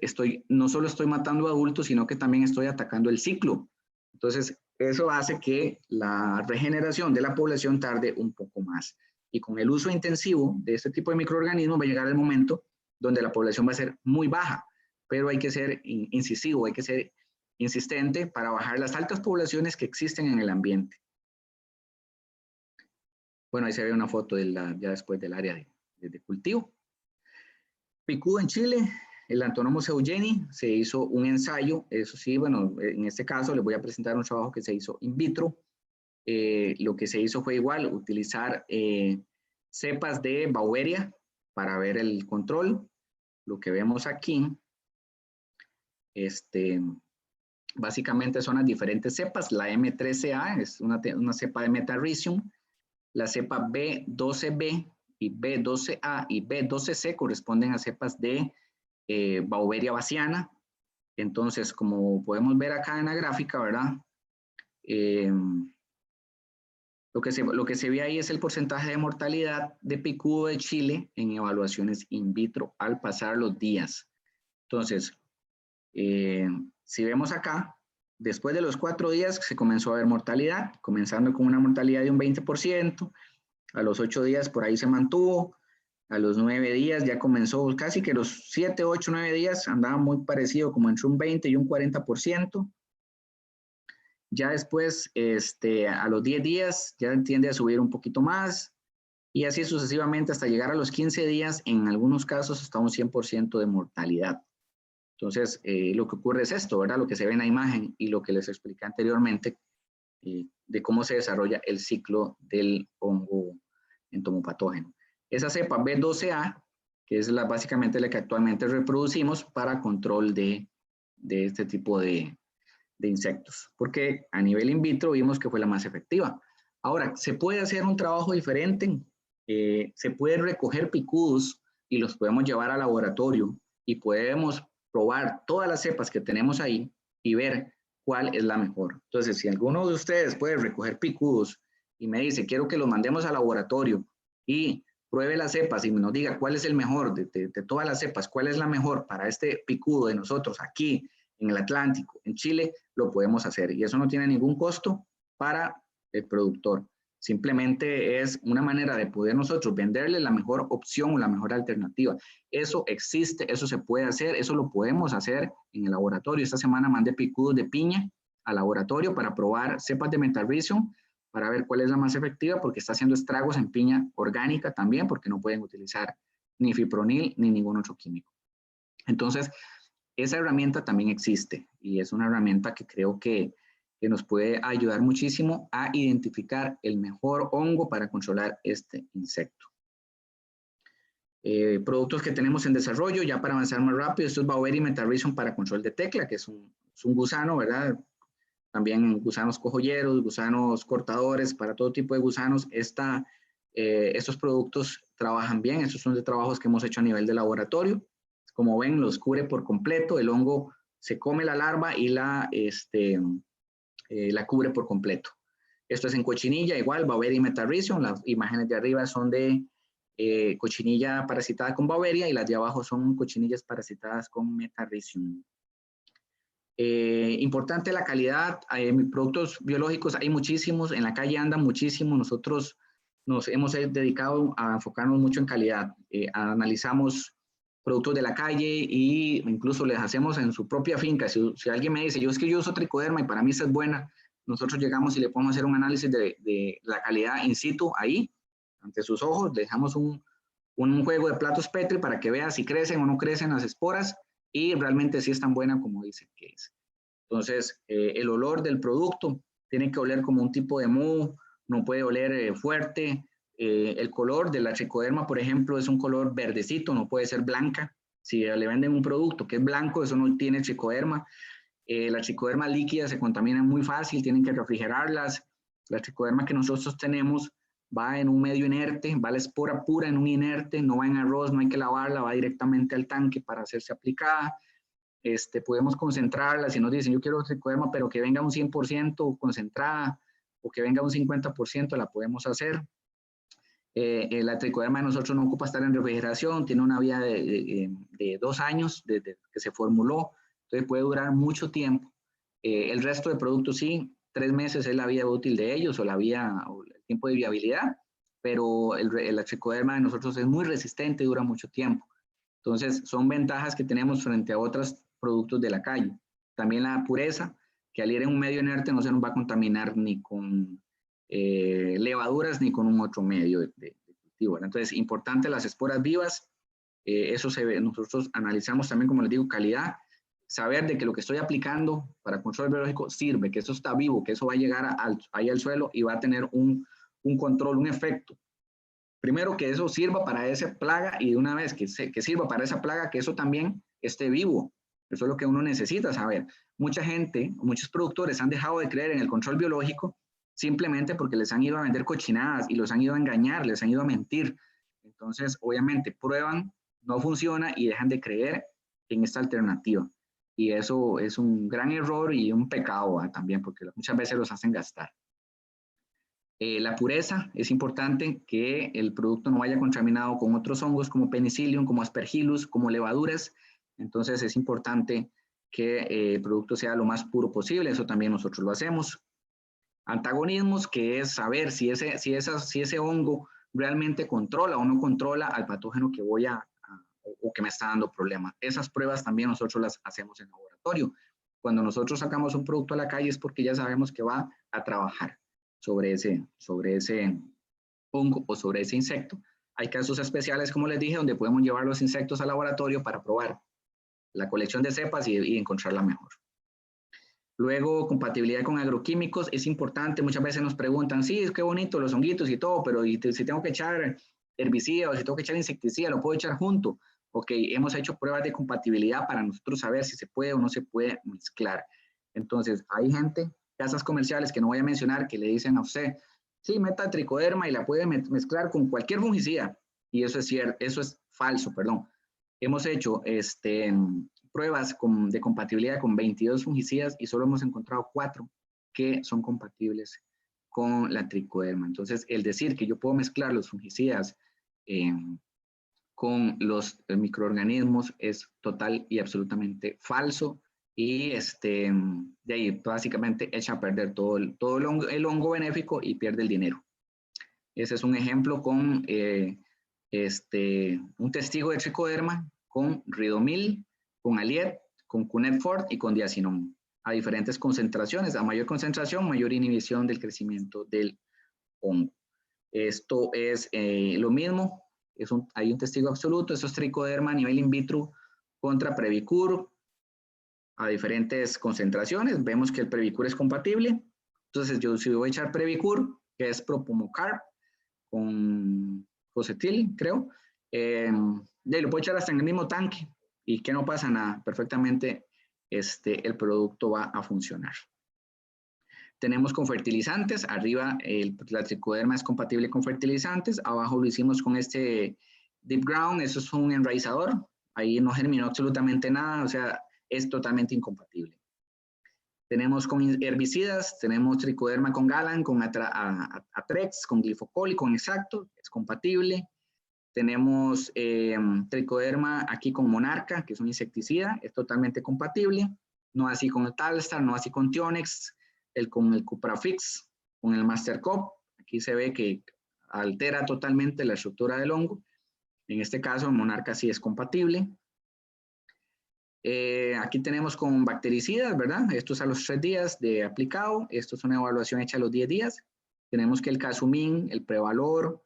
no solo estoy matando adultos, sino que también estoy atacando el ciclo. Entonces, eso hace que la regeneración de la población tarde un poco más. Y con el uso intensivo de este tipo de microorganismos va a llegar el momento donde la población va a ser muy baja, pero hay que ser incisivo, hay que ser insistente para bajar las altas poblaciones que existen en el ambiente. Bueno, ahí se ve una foto ya después del área de cultivo. Picudo en Chile, el Antonomus eugeni, se hizo un ensayo, eso sí, bueno, en este caso les voy a presentar un trabajo que se hizo in vitro. Lo que se hizo fue igual, utilizar cepas de Bauveria para ver el control. Lo que vemos aquí, básicamente son las diferentes cepas. La M13A es una cepa de Metarrhizium, la cepa B12B y B12A y B12C corresponden a cepas de Bauveria baciana. Entonces, como podemos ver acá en la gráfica, ¿verdad? Lo que se ve ahí es el porcentaje de mortalidad de picudo de chile en evaluaciones in vitro al pasar los días. Entonces, si vemos acá, después de los 4 días se comenzó a ver mortalidad, comenzando con una mortalidad de un 20%, a los 8 días por ahí se mantuvo, a los 9 días ya comenzó, casi que los 7, 8, 9 días andaba muy parecido, como entre un 20 y un 40%. Ya después, a los 10 días, ya tiende a subir un poquito más, y así sucesivamente hasta llegar a los 15 días, en algunos casos hasta un 100% de mortalidad. Entonces, lo que ocurre es esto, ¿verdad? Lo que se ve en la imagen y lo que les expliqué anteriormente de cómo se desarrolla el ciclo del hongo entomopatógeno. Esa cepa B12A, que es básicamente la que actualmente reproducimos para control de este tipo de insectos, porque a nivel in vitro vimos que fue la más efectiva. Ahora, ¿se puede hacer un trabajo diferente? Se puede recoger picudos y los podemos llevar al laboratorio y podemos probar todas las cepas que tenemos ahí y ver cuál es la mejor. Entonces, si alguno de ustedes puede recoger picudos y me dice, quiero que los mandemos al laboratorio y pruebe las cepas y nos diga cuál es el mejor de todas las cepas, cuál es la mejor para este picudo de nosotros aquí en el Atlántico, en Chile, lo podemos hacer. Y eso no tiene ningún costo para el productor. Simplemente es una manera de poder nosotros venderle la mejor opción o la mejor alternativa. Eso existe, eso se puede hacer, eso lo podemos hacer en el laboratorio. Esta semana mandé picudos de piña al laboratorio para probar cepas de Metarhizium, para ver cuál es la más efectiva, porque está haciendo estragos en piña orgánica también, porque no pueden utilizar ni fipronil ni ningún otro químico. Entonces, esa herramienta también existe y es una herramienta que creo que nos puede ayudar muchísimo a identificar el mejor hongo para controlar este insecto. Productos que tenemos en desarrollo, ya para avanzar más rápido, esto es Boveri Metarhizium para control de tecla, que es un gusano, ¿verdad? También gusanos cojolleros, gusanos cortadores, para todo tipo de gusanos. Estos productos trabajan bien, estos son de trabajos que hemos hecho a nivel de laboratorio. Como ven, los cubre por completo, el hongo se come la larva y la cubre por completo. Esto es en cochinilla, igual, Boveri Metarhizium. Las imágenes de arriba son de cochinilla parasitada con Boveri y las de abajo son cochinillas parasitadas con Metarhizium. Importante la calidad, productos biológicos hay muchísimos, en la calle andan muchísimos, nosotros nos hemos dedicado a enfocarnos mucho en calidad, analizamos productos de la calle e incluso les hacemos en su propia finca. Si alguien me dice, es que yo uso tricoderma y para mí esa es buena, nosotros llegamos y le podemos hacer un análisis de la calidad in situ ahí, ante sus ojos, le dejamos un juego de platos Petri para que vea si crecen o no crecen las esporas y realmente sí es tan buena como dice que es. Entonces, el olor del producto tiene que oler como un tipo de moho, no puede oler fuerte. El color de la tricoderma, por ejemplo, es un color verdecito, no puede ser blanca. Si le venden un producto que es blanco, eso no tiene tricoderma. La tricoderma líquida se contamina muy fácil, tienen que refrigerarlas. La tricoderma que nosotros tenemos va en un medio inerte, va la espora pura en un inerte, no va en arroz, no hay que lavarla, va directamente al tanque para hacerse aplicada. Podemos concentrarla, si nos dicen yo quiero tricoderma, pero que venga un 100% concentrada o que venga un 50%, la podemos hacer. La tricoderma de nosotros no ocupa estar en refrigeración, tiene una vida de 2 años desde que se formuló, entonces puede durar mucho tiempo. El resto de productos sí, 3 meses es la vida útil de ellos o el tiempo de viabilidad, pero la tricoderma de nosotros es muy resistente y dura mucho tiempo. Entonces, son ventajas que tenemos frente a otros productos de la calle. También la pureza, que al ir en un medio inerte no se nos va a contaminar ni con levaduras ni con un otro medio de cultivo. Entonces, importante las esporas vivas, eso se ve, nosotros analizamos también, como les digo, calidad, saber de que lo que estoy aplicando para control biológico sirve, que eso está vivo, que eso va a llegar ahí al suelo y va a tener un control, un efecto. Primero, que eso sirva para esa plaga y de una vez que sirva para esa plaga, que eso también esté vivo. Eso es lo que uno necesita saber. Mucha gente, muchos productores han dejado de creer en el control biológico simplemente porque les han ido a vender cochinadas y los han ido a engañar, les han ido a mentir. Entonces, obviamente, prueban, no funciona y dejan de creer en esta alternativa. Y eso es un gran error y un pecado también, porque muchas veces los hacen gastar. La pureza, es importante que el producto no vaya contaminado con otros hongos como Penicillium, como Aspergillus, como levaduras. Entonces es importante que el producto sea lo más puro posible, eso también nosotros lo hacemos. Antagonismos, que es saber si ese hongo realmente controla o no controla al patógeno que voy o que me está dando problemas. Esas pruebas también nosotros las hacemos en laboratorio. Cuando nosotros sacamos un producto a la calle es porque ya sabemos que va a trabajar sobre ese hongo o sobre ese insecto. Hay casos especiales, como les dije, donde podemos llevar los insectos al laboratorio para probar la colección de cepas y encontrarla mejor. Luego, compatibilidad con agroquímicos es importante. Muchas veces nos preguntan, sí, es que bonito los honguitos y todo, pero si tengo que echar herbicida o si tengo que echar insecticida, ¿lo puedo echar junto? Ok, hemos hecho pruebas de compatibilidad para nosotros saber si se puede o no se puede mezclar. Entonces, hay gente, casas comerciales que no voy a mencionar, que le dicen a usted, sí, meta tricoderma y la puede mezclar con cualquier fungicida. Y eso es cierto, eso es falso, perdón. Hemos hecho pruebas de compatibilidad con 22 fungicidas y solo hemos encontrado 4 que son compatibles con la tricoderma. Entonces, el decir que yo puedo mezclar los fungicidas con los microorganismos es total y absolutamente falso y de ahí básicamente echa a perder todo el hongo benéfico y pierde el dinero. Ese es un ejemplo con un testigo de tricoderma con ridomil, con aliet, con cunefort y con diacinón a diferentes concentraciones. A mayor concentración, mayor inhibición del crecimiento del hongo. Esto es lo mismo, hay un testigo absoluto, esto es tricoderma a nivel in vitro contra Previcur a diferentes concentraciones. Vemos que el Previcur es compatible. Entonces, yo si voy a echar Previcur, que es Propumocar, con Josetil, creo, lo puedo echar hasta en el mismo tanque y que no pasa nada, perfectamente el producto va a funcionar. Tenemos con fertilizantes, arriba la tricoderma es compatible con fertilizantes, abajo lo hicimos con este Deep Ground, eso es un enraizador, ahí no germinó absolutamente nada, o sea, es totalmente incompatible. Tenemos con herbicidas, tenemos tricoderma con Galan, con Atrex, con Glifocol y con Exacto, es compatible. Tenemos tricoderma aquí con Monarca, que es un insecticida, es totalmente compatible. No así con el Talstar, no así con Tionex, con el Cuprafix, con el Mastercop. Aquí se ve que altera totalmente la estructura del hongo. En este caso, Monarca sí es compatible. Aquí tenemos con bactericidas, ¿verdad? Esto es a los 3 días de aplicado. Esto es una evaluación hecha a los 10 días. Tenemos que el Casumín, el Prevalor,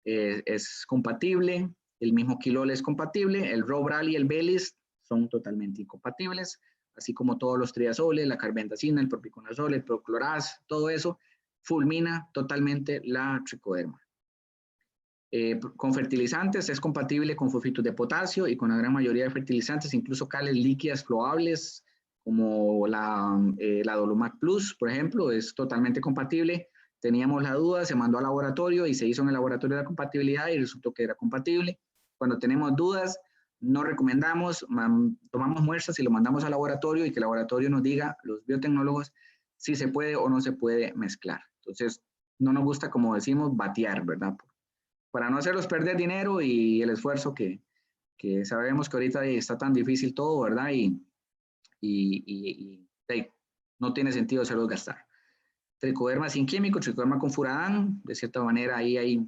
es compatible. El mismo Quilol es compatible. El Robral y el Belis son totalmente incompatibles. Así como todos los triazoles, la carbendazina, el propiconazol, el procloraz, todo eso fulmina totalmente la tricoderma. Con fertilizantes es compatible con fosfitos de potasio y con la gran mayoría de fertilizantes, incluso cales líquidas floables como la Dolomac Plus, por ejemplo, es totalmente compatible. Teníamos la duda, se mandó al laboratorio y se hizo en el laboratorio de la compatibilidad y resultó que era compatible. Cuando tenemos dudas, no recomendamos, tomamos muestras y lo mandamos al laboratorio y que el laboratorio nos diga, los biotecnólogos, si se puede o no se puede mezclar. Entonces, no nos gusta, como decimos, batear, ¿verdad? Para no hacerlos perder dinero y el esfuerzo que sabemos que ahorita está tan difícil todo, ¿verdad? Y no tiene sentido hacerlos gastar. Tricoderma sin químico, tricoderma con furadán, de cierta manera ahí hay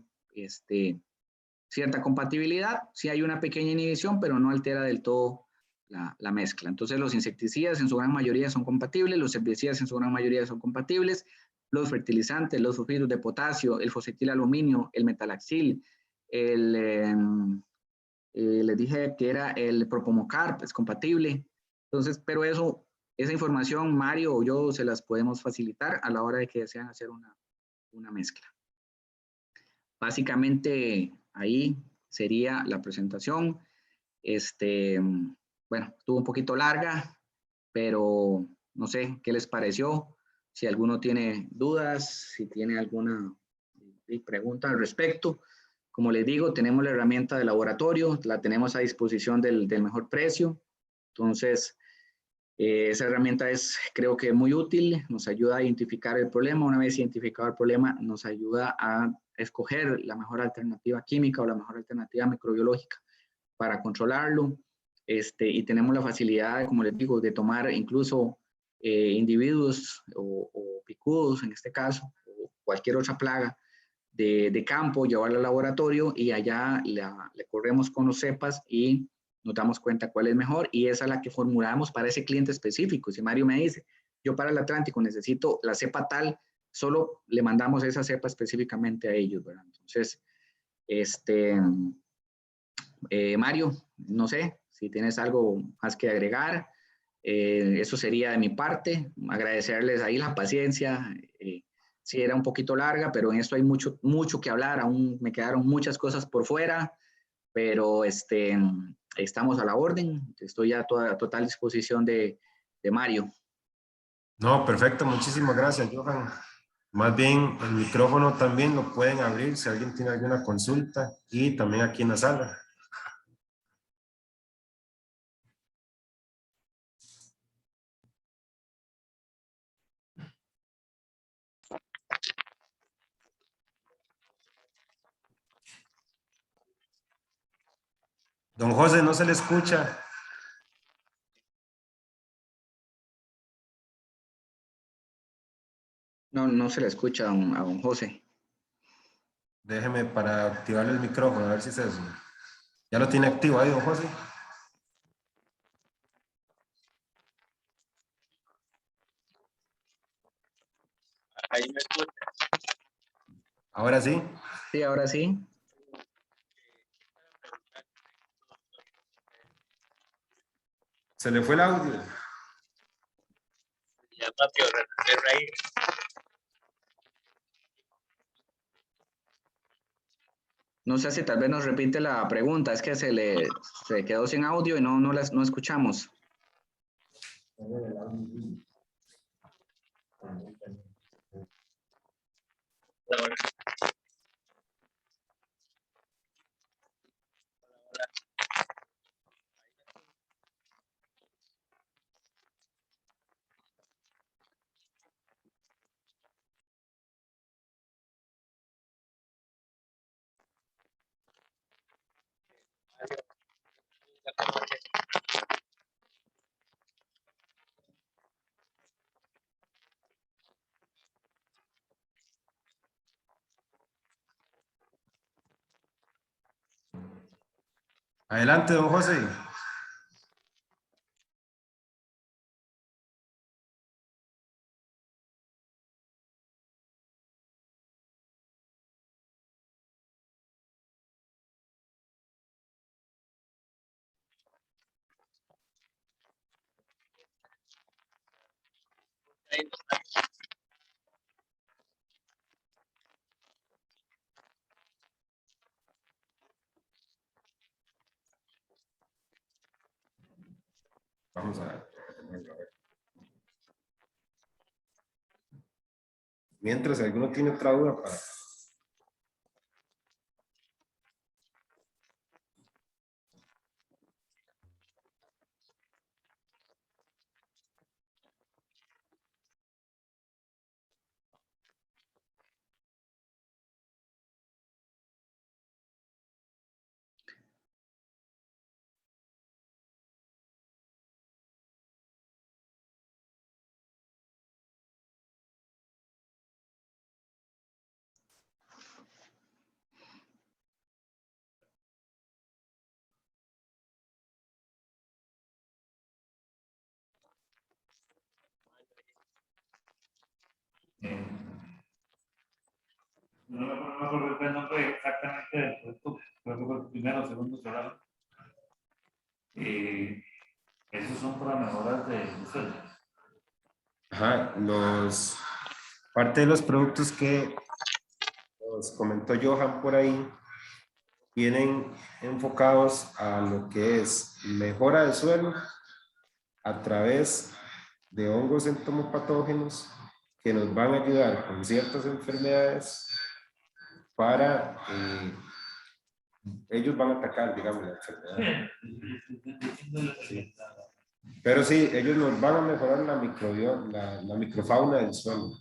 cierta compatibilidad, sí hay una pequeña inhibición, pero no altera del todo la mezcla. Entonces los insecticidas en su gran mayoría son compatibles, los herbicidas en su gran mayoría son compatibles, los fertilizantes, los sulfitos de potasio, el fosfetilaluminio, el metalaxil, les dije que era el Propomocarp, es compatible. Entonces, pero esa información Mario o yo se las podemos facilitar a la hora de que desean hacer una mezcla. Básicamente ahí sería la presentación. Bueno, estuvo un poquito larga, pero no sé qué les pareció. Si alguno tiene dudas, si tiene alguna pregunta al respecto. Como les digo, tenemos la herramienta de laboratorio, la tenemos a disposición del mejor precio. Entonces, Esa herramienta creo que muy útil, nos ayuda a identificar el problema. Una vez identificado el problema, nos ayuda a escoger la mejor alternativa química o la mejor alternativa microbiológica para controlarlo. Y tenemos la facilidad, como les digo, de tomar incluso individuos o picudos, en este caso, o cualquier otra plaga de campo, llevarla al laboratorio y allá le corremos con los cepas y nos damos cuenta cuál es mejor, y esa es la que formulamos para ese cliente específico. Si Mario me dice, yo para el Atlántico necesito la cepa tal, solo le mandamos esa cepa específicamente a ellos, ¿verdad? Entonces, Mario, no sé si tienes algo más que agregar. Eso sería de mi parte. Agradecerles ahí la paciencia. Sí, era un poquito larga, pero en esto hay mucho, mucho que hablar. Aún me quedaron muchas cosas por fuera, pero estamos a la orden. Estoy a total disposición de Mario. No, perfecto, muchísimas gracias, Johan. Más bien, el micrófono también lo pueden abrir si alguien tiene alguna consulta, y también aquí en la sala. Don José, no se le escucha. No, no se le escucha a don José. Déjeme para activarle el micrófono, a ver si es eso. ¿Ya lo tiene activo ahí, don José? Ahí me escucha. ¿Ahora sí? Sí, ahora sí. ¿Se le fue el audio? Ya rápido, ahí. No sé si tal vez nos repite la pregunta, es que se quedó sin audio y no escuchamos. Adelante, don José. Vamos a ver. Mientras alguno tiene otra duda para... No me acuerdo el nombre exactamente del producto, creo que fue el primero o segundo solar. Esos son para mejoras de uso. Ajá, parte de los productos que nos comentó Johan por ahí vienen enfocados a lo que es mejora del suelo a través de hongos entomopatógenos que nos van a ayudar con ciertas enfermedades para ellos van a atacar, digamos, la enfermedad. Sí. Pero sí, ellos nos van a mejorar la microfauna del suelo.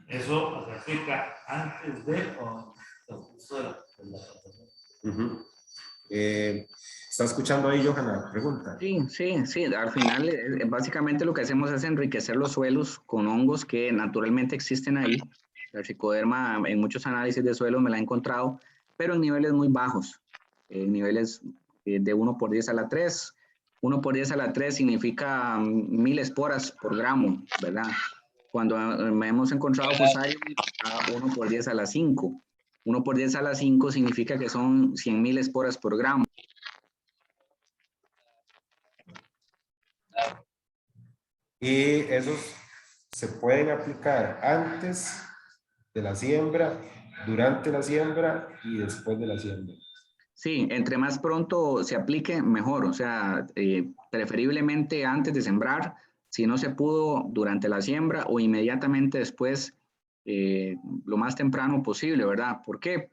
Eso se aplica antes de o después de la plantación. Ujú. ¿Está escuchando ahí, Johanna? Pregunta. Sí, al final básicamente lo que hacemos es enriquecer los suelos con hongos que naturalmente existen ahí. La tricoderma en muchos análisis de suelo me la he encontrado, pero en niveles muy bajos, en niveles de 1/10⁻³ 1/10⁻³ significa 1000 esporas por gramo, ¿verdad? Cuando hemos encontrado fusarium a 1/10⁵. 1/10⁵ significa que son 100.000 esporas por gramo. Y esos se pueden aplicar antes de la siembra, durante la siembra y después de la siembra. Sí, entre más pronto se aplique, mejor. O sea, preferiblemente antes de sembrar, si no se pudo durante la siembra o inmediatamente después, lo más temprano posible, ¿verdad? ¿Por qué?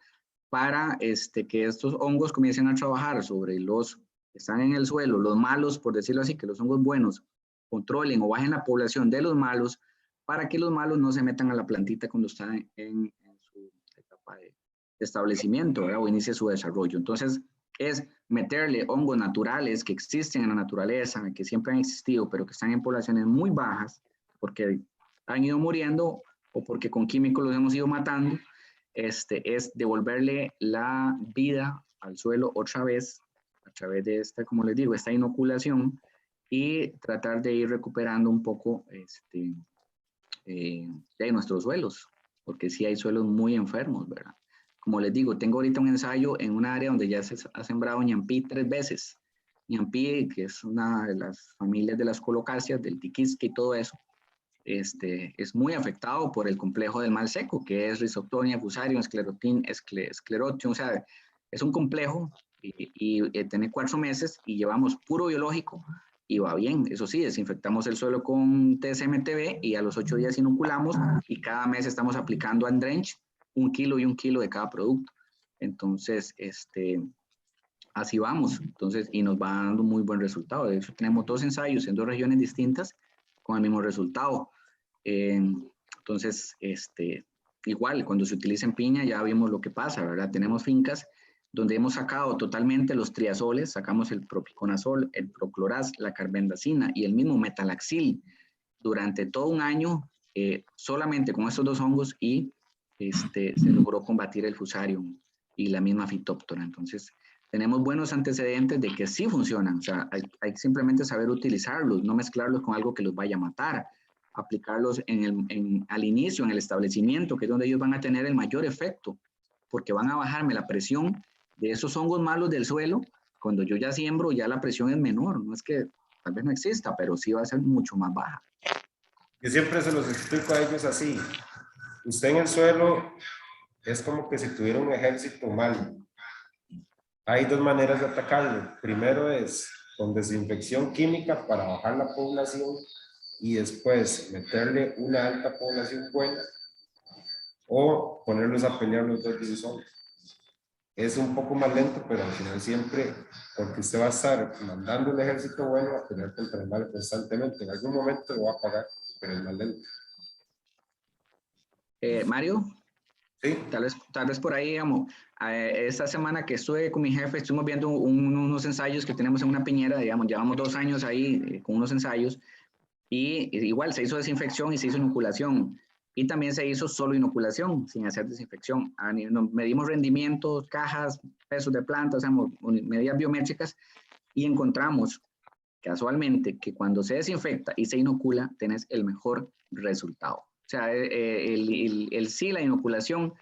Para que estos hongos comiencen a trabajar sobre los que están en el suelo, los malos, por decirlo así, que los hongos buenos controlen o bajen la población de los malos, para que los malos no se metan a la plantita cuando está en su etapa de establecimiento, ¿verdad? O inicie su desarrollo. Entonces, es meterle hongos naturales que existen en la naturaleza, que siempre han existido, pero que están en poblaciones muy bajas, porque han ido muriendo o porque con químicos los hemos ido matando, es devolverle la vida al suelo otra vez, a través de esta, como les digo, esta inoculación, y tratar de ir recuperando un poco de nuestros suelos, porque sí hay suelos muy enfermos, ¿verdad? Como les digo, tengo ahorita un ensayo en un área donde ya se ha sembrado ñampí 3 veces. Ñampí, que es una de las familias de las colocáceas, del tiquisque y todo eso, es muy afectado por el complejo del mal seco, que es Rhizoctonia, Fusarium, Sclerotium, o sea, es un complejo y tiene 4 meses y llevamos puro biológico y va bien. Eso sí, desinfectamos el suelo con TSMTB y a los 8 días inoculamos y cada mes estamos aplicando Andrench 1 kilo y 1 kilo de cada producto. Entonces, así vamos. Entonces, y nos va dando muy buen resultado. De hecho, tenemos 2 ensayos en 2 regiones distintas con el mismo resultado. Entonces, igual, cuando se utiliza en piña ya vimos lo que pasa, ¿verdad? Tenemos fincas donde hemos sacado totalmente los triazoles, sacamos el propiconazol, el procloraz, la carbendazina y el mismo metalaxil durante todo un año, solamente con estos 2 hongos y se logró combatir el fusarium y la misma fitóptora. Entonces, tenemos buenos antecedentes de que sí funcionan, o sea, hay simplemente saber utilizarlos, no mezclarlos con algo que los vaya a matar, aplicarlos al inicio, en el establecimiento, que es donde ellos van a tener el mayor efecto, porque van a bajarme la presión de esos hongos malos del suelo. Cuando yo ya siembro, ya la presión es menor, no es que tal vez no exista, pero sí va a ser mucho más baja. Yo siempre se los explico a ellos así. Usted en el suelo es como que si tuviera un ejército humano. Hay 2 maneras de atacarlo. Primero es con desinfección química para bajar la población y después meterle una alta población buena o ponerlos a pelear los 2 divisones. Es un poco más lento, pero al final siempre, porque usted va a estar mandando un ejército bueno a pelear contra el mal constantemente. En algún momento lo va a pagar, pero es más lento. Mario, Sí. tal vez por ahí, digamos, esta semana que estuve con mi jefe, estuvimos viendo unos ensayos que tenemos en una piñera, digamos, llevamos 2 años ahí con unos ensayos, y igual se hizo desinfección y se hizo inoculación, y también se hizo solo inoculación, sin hacer desinfección. Medimos rendimientos, cajas, pesos de plantas, medidas biométricas, y encontramos casualmente que cuando se desinfecta y se inocula, tenés el mejor resultado. O sea, sí, la inoculación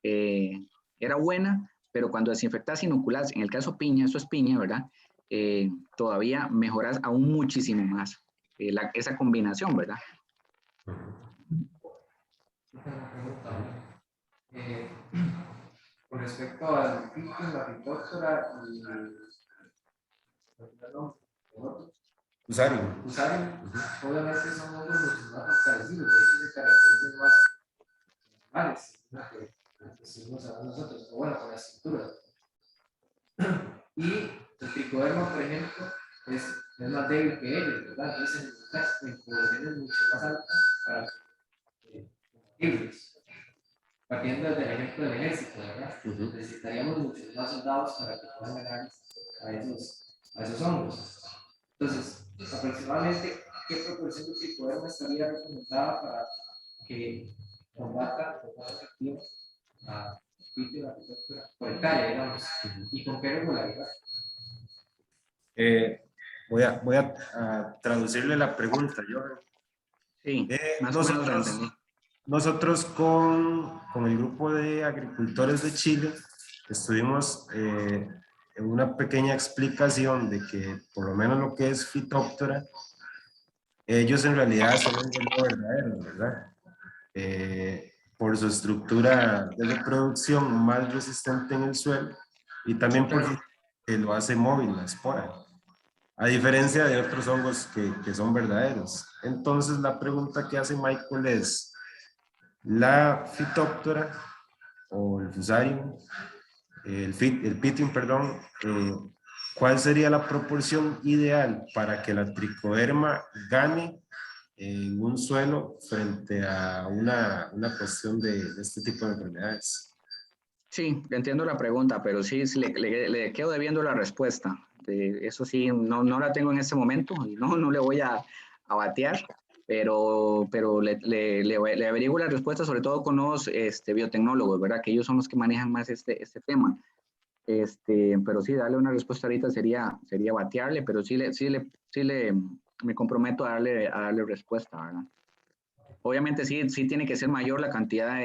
era buena, pero cuando desinfectas e inoculas, en el caso piña, eso es piña, ¿verdad? Todavía mejoras aún muchísimo más esa combinación, ¿verdad? Con respecto al ficus, la fitóptora y Fusarium. obviamente son hongos mucho más fortalecidos, de hecho se caracterizan más animales, ¿no? que seguimos hablando nosotros, o bueno, con la estructura. Y el tricoderma, por ejemplo, es más débil que ellos, ¿verdad? Entonces se necesitan poblaciones mucho más altas para combatirlos. Partiendo del ejemplo del ejército, ¿verdad? Ujú. Necesitaríamos muchos más soldados para que puedan ganar a esos hongos. Entonces, aproximadamente, ¿qué proporción de tricoderma estaría recomendada para que combata de forma efectiva a Pitio la Fitóptora por hectárea, digamos? ¿Y con qué regularidad? Voy a traducirle la pregunta, yo. Sí, más o menos la entendí. Nosotros con el grupo de agricultores de Chile estuvimos en una pequeña explicación de que por lo menos lo que es Phytophthora, ellos en realidad son un hongo verdadero, ¿verdad? Por su estructura de reproducción más resistente en el suelo y también porque lo hace móvil la espora, a diferencia de otros hongos que son verdaderos. Entonces la pregunta que hace Michael es, la Phytophthora o el Fusarium, el Pythium, perdón, ¿cuál sería la proporción ideal para que la tricoderma gane en un suelo frente a una cuestión de este tipo de enfermedades? Sí, entiendo la pregunta, pero sí le quedo debiendo la respuesta. Eso sí, no la tengo en este momento y no le voy a batear, pero le averiguo la respuesta, sobre todo con los biotecnólogos, ¿verdad? Que ellos son los que manejan más este tema. Pero sí, darle una respuesta ahorita sería batearle, pero me comprometo a darle respuesta, ¿verdad? Obviamente sí tiene que ser mayor la cantidad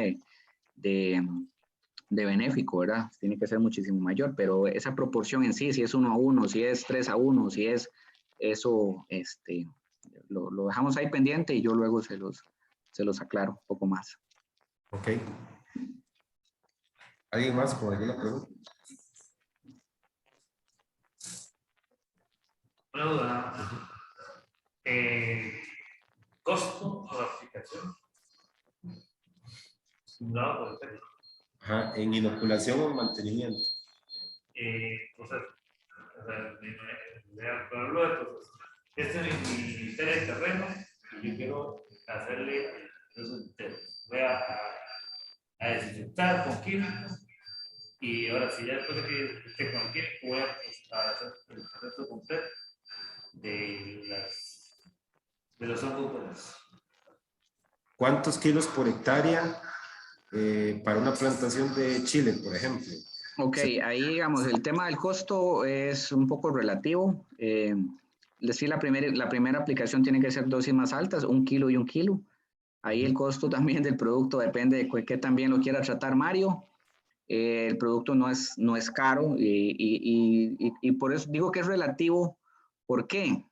de benéfico, ¿verdad? Tiene que ser muchísimo mayor, pero esa proporción en sí, si es 1-1, si es 3-1, si es eso, lo dejamos ahí pendiente y yo luego se los aclaro un poco más. Ok. ¿Alguien más con alguna pregunta? Una duda. ¿Costo o aplicación? No, por ejemplo. Ajá, en inoculación o en mantenimiento. Entonces, entonces, este es mi serie de terreno y yo quiero hacerle eso entero. Voy a desinfectar con químicos y ahora sí, ya después de que esté con químico, voy a hacer el proceso completo de los hongos buenos. ¿Cuántos kilos por hectárea para una plantación de chile, por ejemplo? Ok, ahí digamos, el tema del costo es un poco relativo. Sí, la primera aplicación tiene que ser dosis más altas, 1 kilo y 1 kilo. Ahí el costo también del producto depende de qué también lo quiera tratar Mario. El producto no es caro y por eso digo que es relativo. ¿Por qué?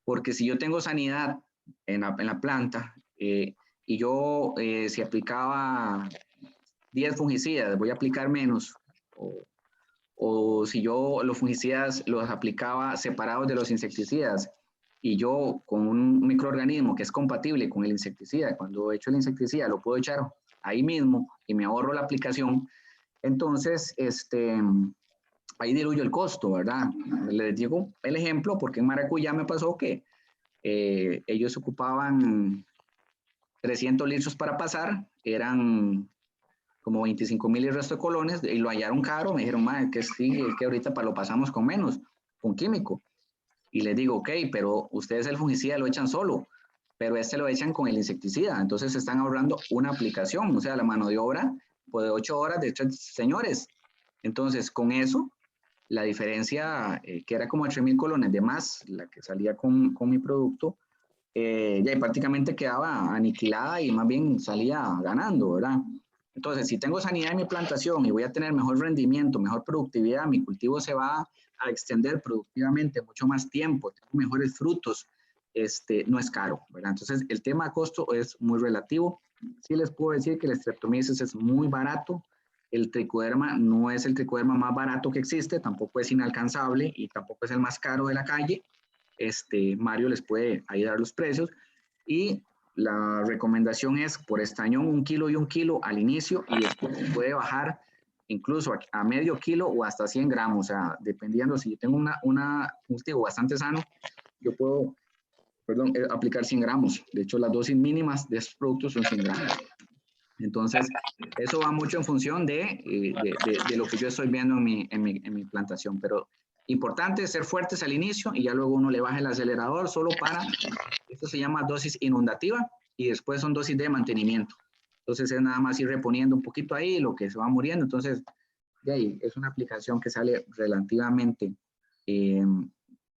Porque si yo tengo sanidad en la planta y yo si aplicaba 10 fungicidas, voy a aplicar menos, o si yo los fungicidas los aplicaba separados de los insecticidas y yo con un microorganismo que es compatible con el insecticida, cuando he hecho el insecticida lo puedo echar ahí mismo y me ahorro la aplicación, entonces ahí diluyo el costo, ¿verdad? Les digo el ejemplo porque en Maracuyá me pasó que ellos ocupaban 300 litros para pasar, eran como 25,000 y el resto de colones, y lo hallaron caro, me dijeron, madre, que sí, es que ahorita lo pasamos con menos, con químico. Y les digo, ok, pero ustedes el fungicida lo echan solo, pero lo echan con el insecticida, entonces están ahorrando una aplicación, o sea, la mano de obra, pues de 8 horas de 3 señores. Entonces, con eso, la diferencia, que era como 3,000 colones de más, la que salía con mi producto, ya prácticamente quedaba aniquilada y más bien salía ganando, ¿verdad? Entonces, si tengo sanidad en mi plantación y voy a tener mejor rendimiento, mejor productividad, mi cultivo se va a extender productivamente mucho más tiempo, tengo mejores frutos, no es caro, ¿verdad? Entonces, el tema de costo es muy relativo. Sí les puedo decir que el Streptomyces es muy barato, el tricoderma no es el tricoderma más barato que existe, tampoco es inalcanzable y tampoco es el más caro de la calle. Mario les puede ahí dar los precios y la recomendación es por estañón 1 kilo y 1 kilo al inicio y después puede bajar incluso a medio kilo o hasta 100 gramos, o sea, dependiendo, si yo tengo un cultivo bastante sano, yo puedo, perdón, aplicar 100 gramos. De hecho, las dosis mínimas de estos productos son 100 gramos. Entonces, eso va mucho en función de lo que yo estoy viendo en mi plantación, pero importante ser fuertes al inicio y ya luego uno le baja el acelerador solo para, esto se llama dosis inundativa y después son dosis de mantenimiento. Entonces es nada más ir reponiendo un poquito ahí lo que se va muriendo. Entonces, de ahí es una aplicación que sale relativamente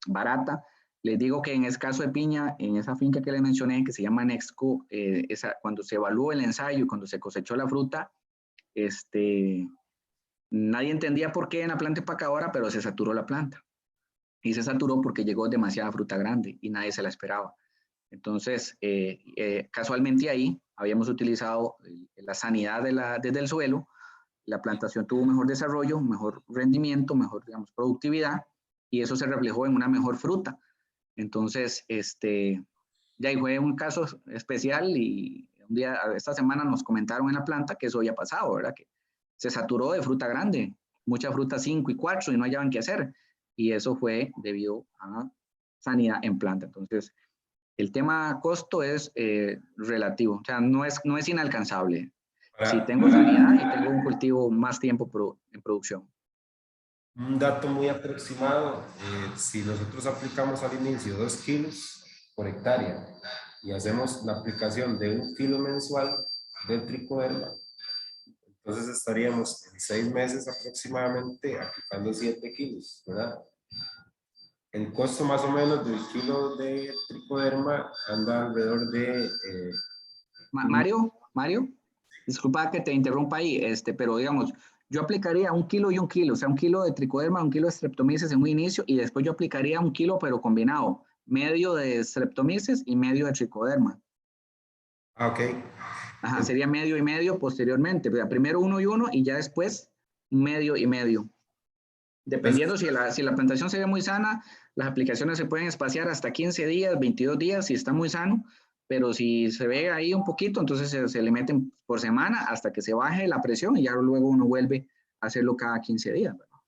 barata. Les digo que en el caso de piña, en esa finca que les mencioné, que se llama Nexco, cuando se evaluó el ensayo y cuando se cosechó la fruta, nadie entendía por qué en la planta empacadora, pero se saturó la planta. Y se saturó porque llegó demasiada fruta grande y nadie se la esperaba. Entonces, casualmente ahí habíamos utilizado la sanidad desde el suelo, la plantación tuvo mejor desarrollo, mejor rendimiento, mejor, digamos, productividad, y eso se reflejó en una mejor fruta. Entonces, ya ahí fue un caso especial y un día, esta semana nos comentaron en la planta que eso había pasado, ¿verdad? Que se saturó de fruta grande, mucha fruta 5 y 4 y no hallaban qué hacer. Y eso fue debido a sanidad en planta. Entonces, el tema costo es relativo, o sea, no es inalcanzable. Si tengo sanidad y tengo un cultivo más tiempo en producción. Un dato muy aproximado, si nosotros aplicamos al inicio 2 kilos por hectárea y hacemos la aplicación de 1 kilo mensual del tricoderma, entonces estaríamos en 6 meses aproximadamente aplicando 7 kilos, ¿verdad? El costo más o menos del kilo de tricoderma anda alrededor de... Mario, disculpa que te interrumpa ahí, pero digamos, yo aplicaría 1 kilo y 1 kilo, o sea, 1 kilo de tricoderma, 1 kilo de streptomyces en un inicio y después yo aplicaría 1 kilo pero combinado, medio de streptomyces y medio de tricoderma. Ah, ok. Ajá, sería medio y medio posteriormente, primero 1 y 1 y ya después medio y medio. Dependiendo si la plantación se ve muy sana, las aplicaciones se pueden espaciar hasta 15 días, 22 días si está muy sano, pero si se ve ahí un poquito, entonces se le meten por semana hasta que se baje la presión y ya luego uno vuelve a hacerlo cada 15 días. ¿Verdad?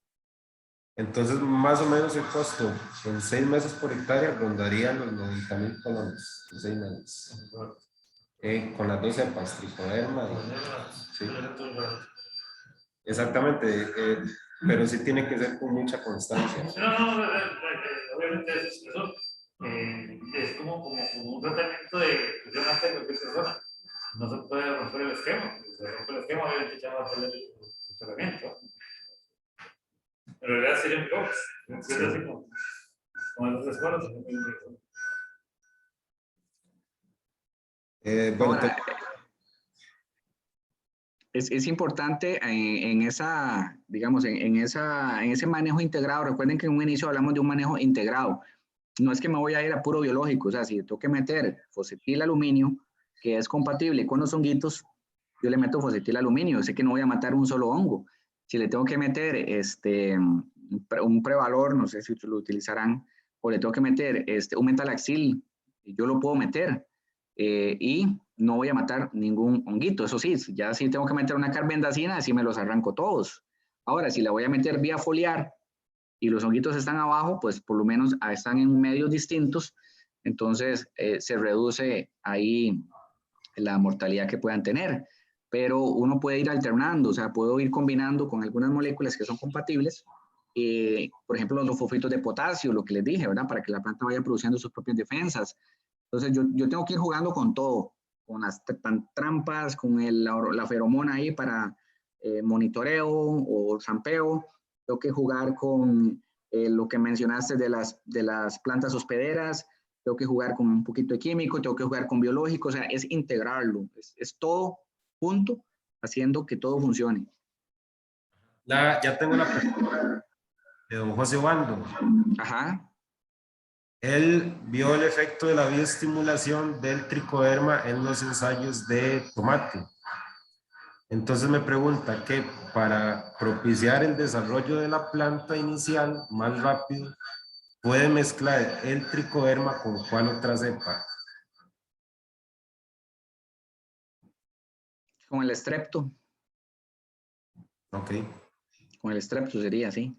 Entonces, más o menos el costo en 6 meses por hectárea rondaría los 90,000 colones en 6 meses. Con las 2 cepas, tricoderma. Sí. Exactamente, pero sí tiene que ser con mucha constancia. No, obviamente eso es como un tratamiento de fusión hasta de cualquier persona. No se puede romper el esquema. Si se rompe el esquema, obviamente ya va a perder el tratamiento. En realidad sería un box. Es así como las escuelas. Bueno, Ahora, es importante en esa, digamos, en ese manejo integrado. Recuerden que en un inicio hablamos de un manejo integrado. No es que me voy a ir a puro biológico, o sea, si tengo que meter fosfatil aluminio, que es compatible con los honguitos, yo le meto fosfatil aluminio, sé que no voy a matar un solo hongo. Si le tengo que meter un prevalor, no sé si lo utilizarán, o le tengo que meter un metalaxil, yo lo puedo meter y no voy a matar ningún honguito. Eso sí, ya si tengo que meter una carbendazina, así me los arranco todos. Ahora, si la voy a meter vía foliar y los honguitos están abajo, pues por lo menos están en medios distintos, entonces se reduce ahí la mortalidad que puedan tener. Pero uno puede ir alternando, o sea, puedo ir combinando con algunas moléculas que son compatibles, por ejemplo, los fosfitos de potasio, lo que les dije, ¿verdad? Para que la planta vaya produciendo sus propias defensas. Entonces, yo tengo que ir jugando con todo, con las trampas, con la feromona ahí para monitoreo o zampeo. Tengo que jugar con lo que mencionaste de las plantas hospederas, tengo que jugar con un poquito de químico, tengo que jugar con biológico, o sea, es integrarlo, es todo junto, haciendo que todo funcione. ya tengo la pregunta de don José Obando. Ajá. Él vio el efecto de la bioestimulación del tricoderma en los ensayos de tomate. Entonces me pregunta que para propiciar el desarrollo de la planta inicial más rápido, ¿puede mezclar el tricoderma con cuál otra cepa? Con el estrepto. Ok, Con el estrepto sería así.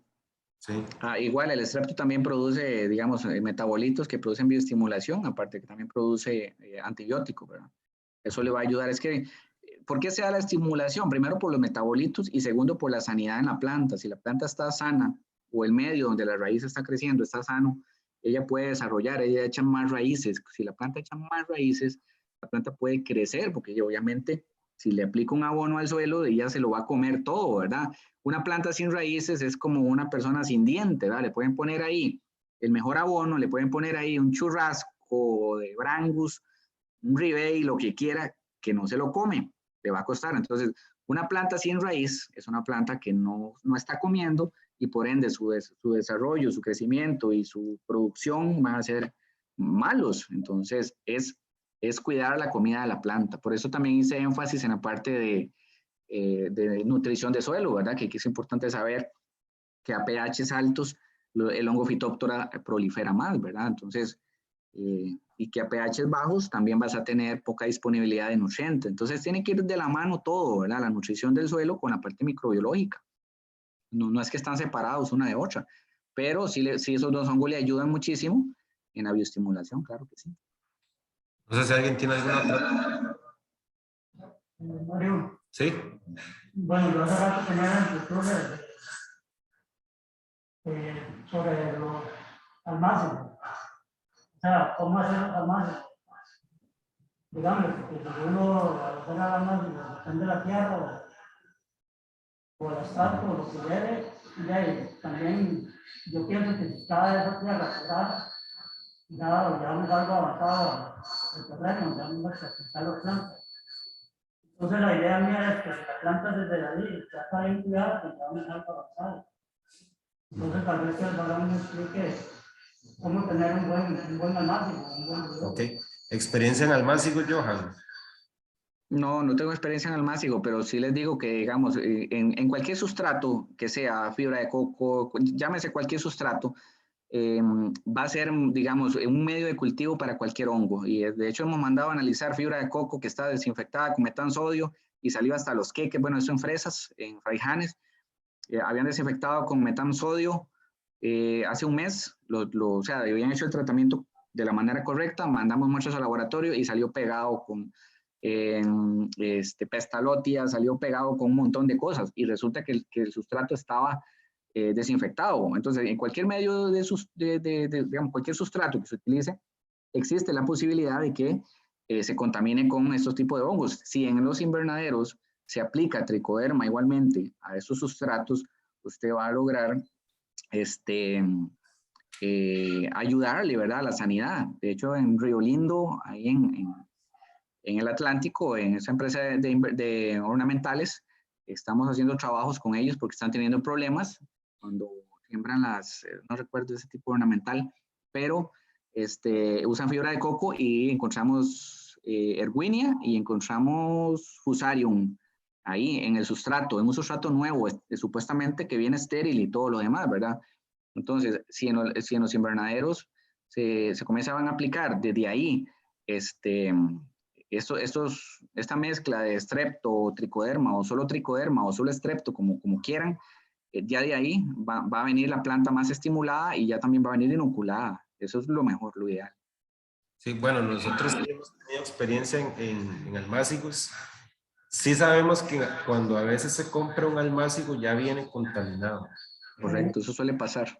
sí. Igual el estrepto también produce, digamos, metabolitos que producen bioestimulación, aparte que también produce antibióticos, ¿verdad? Eso le va a ayudar. Es que, ¿por qué se da la estimulación? Primero por los metabolitos y segundo por la sanidad en la planta. Si la planta está sana o el medio donde la raíz está creciendo está sano, ella puede desarrollar, ella echa más raíces. Si la planta echa más raíces, la planta puede crecer porque ella, obviamente, si le aplica un abono al suelo, ella se lo va a comer todo, ¿verdad? Una planta sin raíces es como una sin diente, ¿verdad? Le pueden poner ahí el mejor abono, le pueden poner ahí un churrasco de Brangus, un ribey, lo que quiera, que no se lo come, le va a costar. Entonces, una planta sin raíz es una planta que no está comiendo y por ende su desarrollo, su crecimiento y su producción van a ser malos. Entonces, es cuidar la comida de la planta. Por eso también hice énfasis en la parte de nutrición de suelo, ¿verdad? Que es importante saber que a pHs altos el hongo Phytophthora prolifera más, ¿verdad? Entonces, y que a pHs bajos también vas a tener poca disponibilidad de nutrientes. Entonces, tiene que ir de la mano todo, ¿verdad? La nutrición del suelo con la parte microbiológica. No es que están separados una de otra, pero sí esos dos hongos le ayudan muchísimo en la bioestimulación, claro que sí. No sé si alguien tiene alguna otra. Mario, Sí. bueno, yo hace rato tenía la inquietud sobre los almacenes. O sea, cómo hacer los almacenes. Digamos, porque si uno al hacer el almacén depende de la tierra o el estrato o lo que lleve, y ahí también yo pienso que si cada esa tierra será, ya me salgo avanzado el terreno, ya me voy a sacar las plantas. Entonces la idea mía es que si la planta desde ahí ya está bien cuidada, pues ya me salgo avanzado. Entonces tal vez que el varón me explique cómo tener un buen almacén, un buen lugar. Ok. ¿Experiencia en almácigo, Johan? No tengo experiencia en almácigo, pero sí les digo que, digamos, en cualquier sustrato, que sea fibra de coco, llámese cualquier sustrato, va a ser, digamos, un medio de cultivo para cualquier hongo. Y de hecho hemos mandado a analizar fibra de coco que está desinfectada con metansodio y salió hasta los queques, bueno, eso en fresas, en fraijanes, habían desinfectado con metansodio hace un mes, o sea, habían hecho el tratamiento de la manera correcta, mandamos muestras al laboratorio y salió pegado con pestalotia, salió pegado con un montón de cosas y resulta que el sustrato estaba desinfectado. Entonces, en cualquier medio digamos, cualquier sustrato que se utilice, existe la posibilidad de que se contamine con estos tipos de hongos. Si en los invernaderos se aplica tricoderma igualmente a esos sustratos, usted va a lograr ayudarle, ¿verdad?, a la sanidad. De hecho, en Río Lindo, ahí en el Atlántico, en esa empresa de ornamentales, estamos haciendo trabajos con ellos porque están teniendo problemas cuando siembran no recuerdo ese tipo de ornamental, pero usan fibra de coco y encontramos Erwinia y encontramos Fusarium ahí en el sustrato, en un sustrato nuevo, supuestamente que viene estéril y todo lo demás, ¿verdad? Entonces, si en los invernaderos se comienzan a aplicar desde ahí esta mezcla de estrepto, tricoderma o solo estrepto, como quieran, ya de ahí va a venir la planta más estimulada y ya también va a venir inoculada. Eso es lo mejor, lo ideal. Sí, bueno, nosotros sí hemos tenido experiencia en almácigos. Sí sabemos que cuando a veces se compra un almácigo ya viene contaminado. Correcto, eso suele pasar.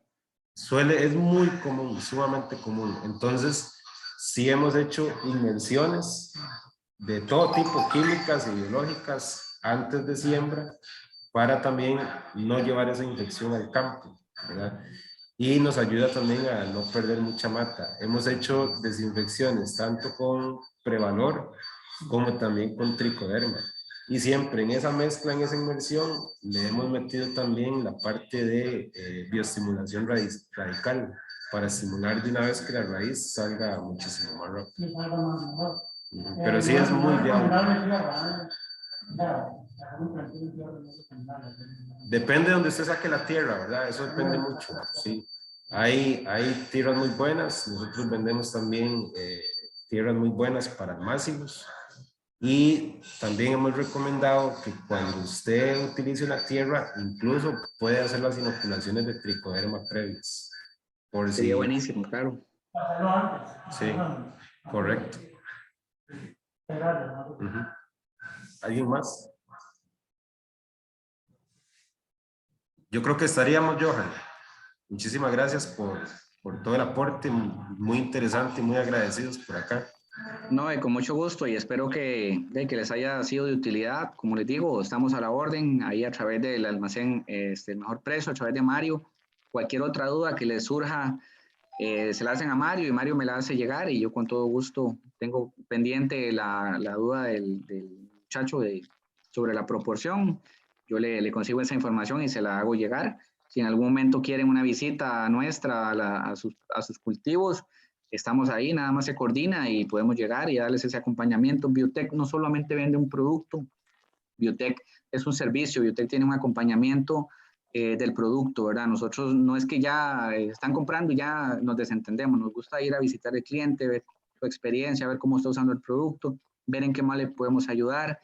Es muy común, sumamente común. Entonces, sí hemos hecho inmersiones de todo tipo, químicas y biológicas, antes de siembra, para también no llevar esa infección al campo, ¿verdad? Y nos ayuda también a no perder mucha mata. Hemos hecho desinfecciones tanto con Prevalor como también con tricoderma. Y siempre en esa mezcla, en esa inmersión, le hemos metido también la parte de bioestimulación radical para estimular de una vez que la raíz salga muchísimo más rápido. Pero sí es muy viable. Depende de donde usted saque la tierra, ¿verdad? Eso depende mucho, sí. Hay tierras muy buenas. Nosotros vendemos también tierras muy buenas para almácigos. Y también hemos recomendado que cuando usted utilice una tierra, incluso puede hacer las inoculaciones de tricoderma previas. Por si, Sería buenísimo, claro. Hacerlo antes. Sí, correcto. Esperar, ¿no? Ujú. ¿Alguien más? Yo creo que estaríamos, Johan. Muchísimas gracias por todo el aporte, muy interesante, muy agradecidos por acá. No, con mucho gusto y espero que les haya sido de utilidad. Como les digo, estamos a la orden ahí a través del almacén El Mejor Precio, a través de Mario. Cualquier otra duda que les surja, se la hacen a Mario y Mario me la hace llegar y yo con todo gusto tengo pendiente la duda del muchacho sobre la proporción. Yo le consigo esa información y se la hago llegar. Si en algún momento quieren una visita nuestra a sus cultivos, estamos ahí, nada más se coordina y podemos llegar y darles ese acompañamiento. Biotech no solamente vende un producto, Biotech es un servicio, Biotech tiene un acompañamiento del producto, ¿verdad? Nosotros no es que ya están comprando y ya nos desentendemos, nos gusta ir a visitar el cliente, ver su experiencia, ver cómo está usando el producto, ver en qué más le podemos ayudar,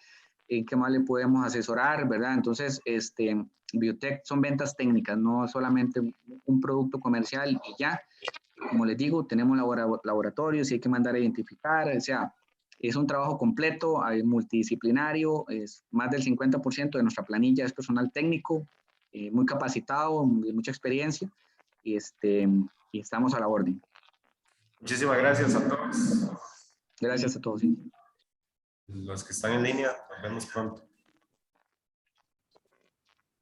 en qué más le podemos asesorar, ¿verdad? Entonces, Biotech son ventas técnicas, no solamente un producto comercial y ya. Como les digo, tenemos laboratorios y hay que mandar a identificar, o sea, es un trabajo completo, multidisciplinario, es más del 50% de nuestra planilla es personal técnico, muy capacitado, de mucha experiencia, y estamos a la orden. Muchísimas gracias a todos. Gracias a todos. Los que están en línea, nos vemos pronto.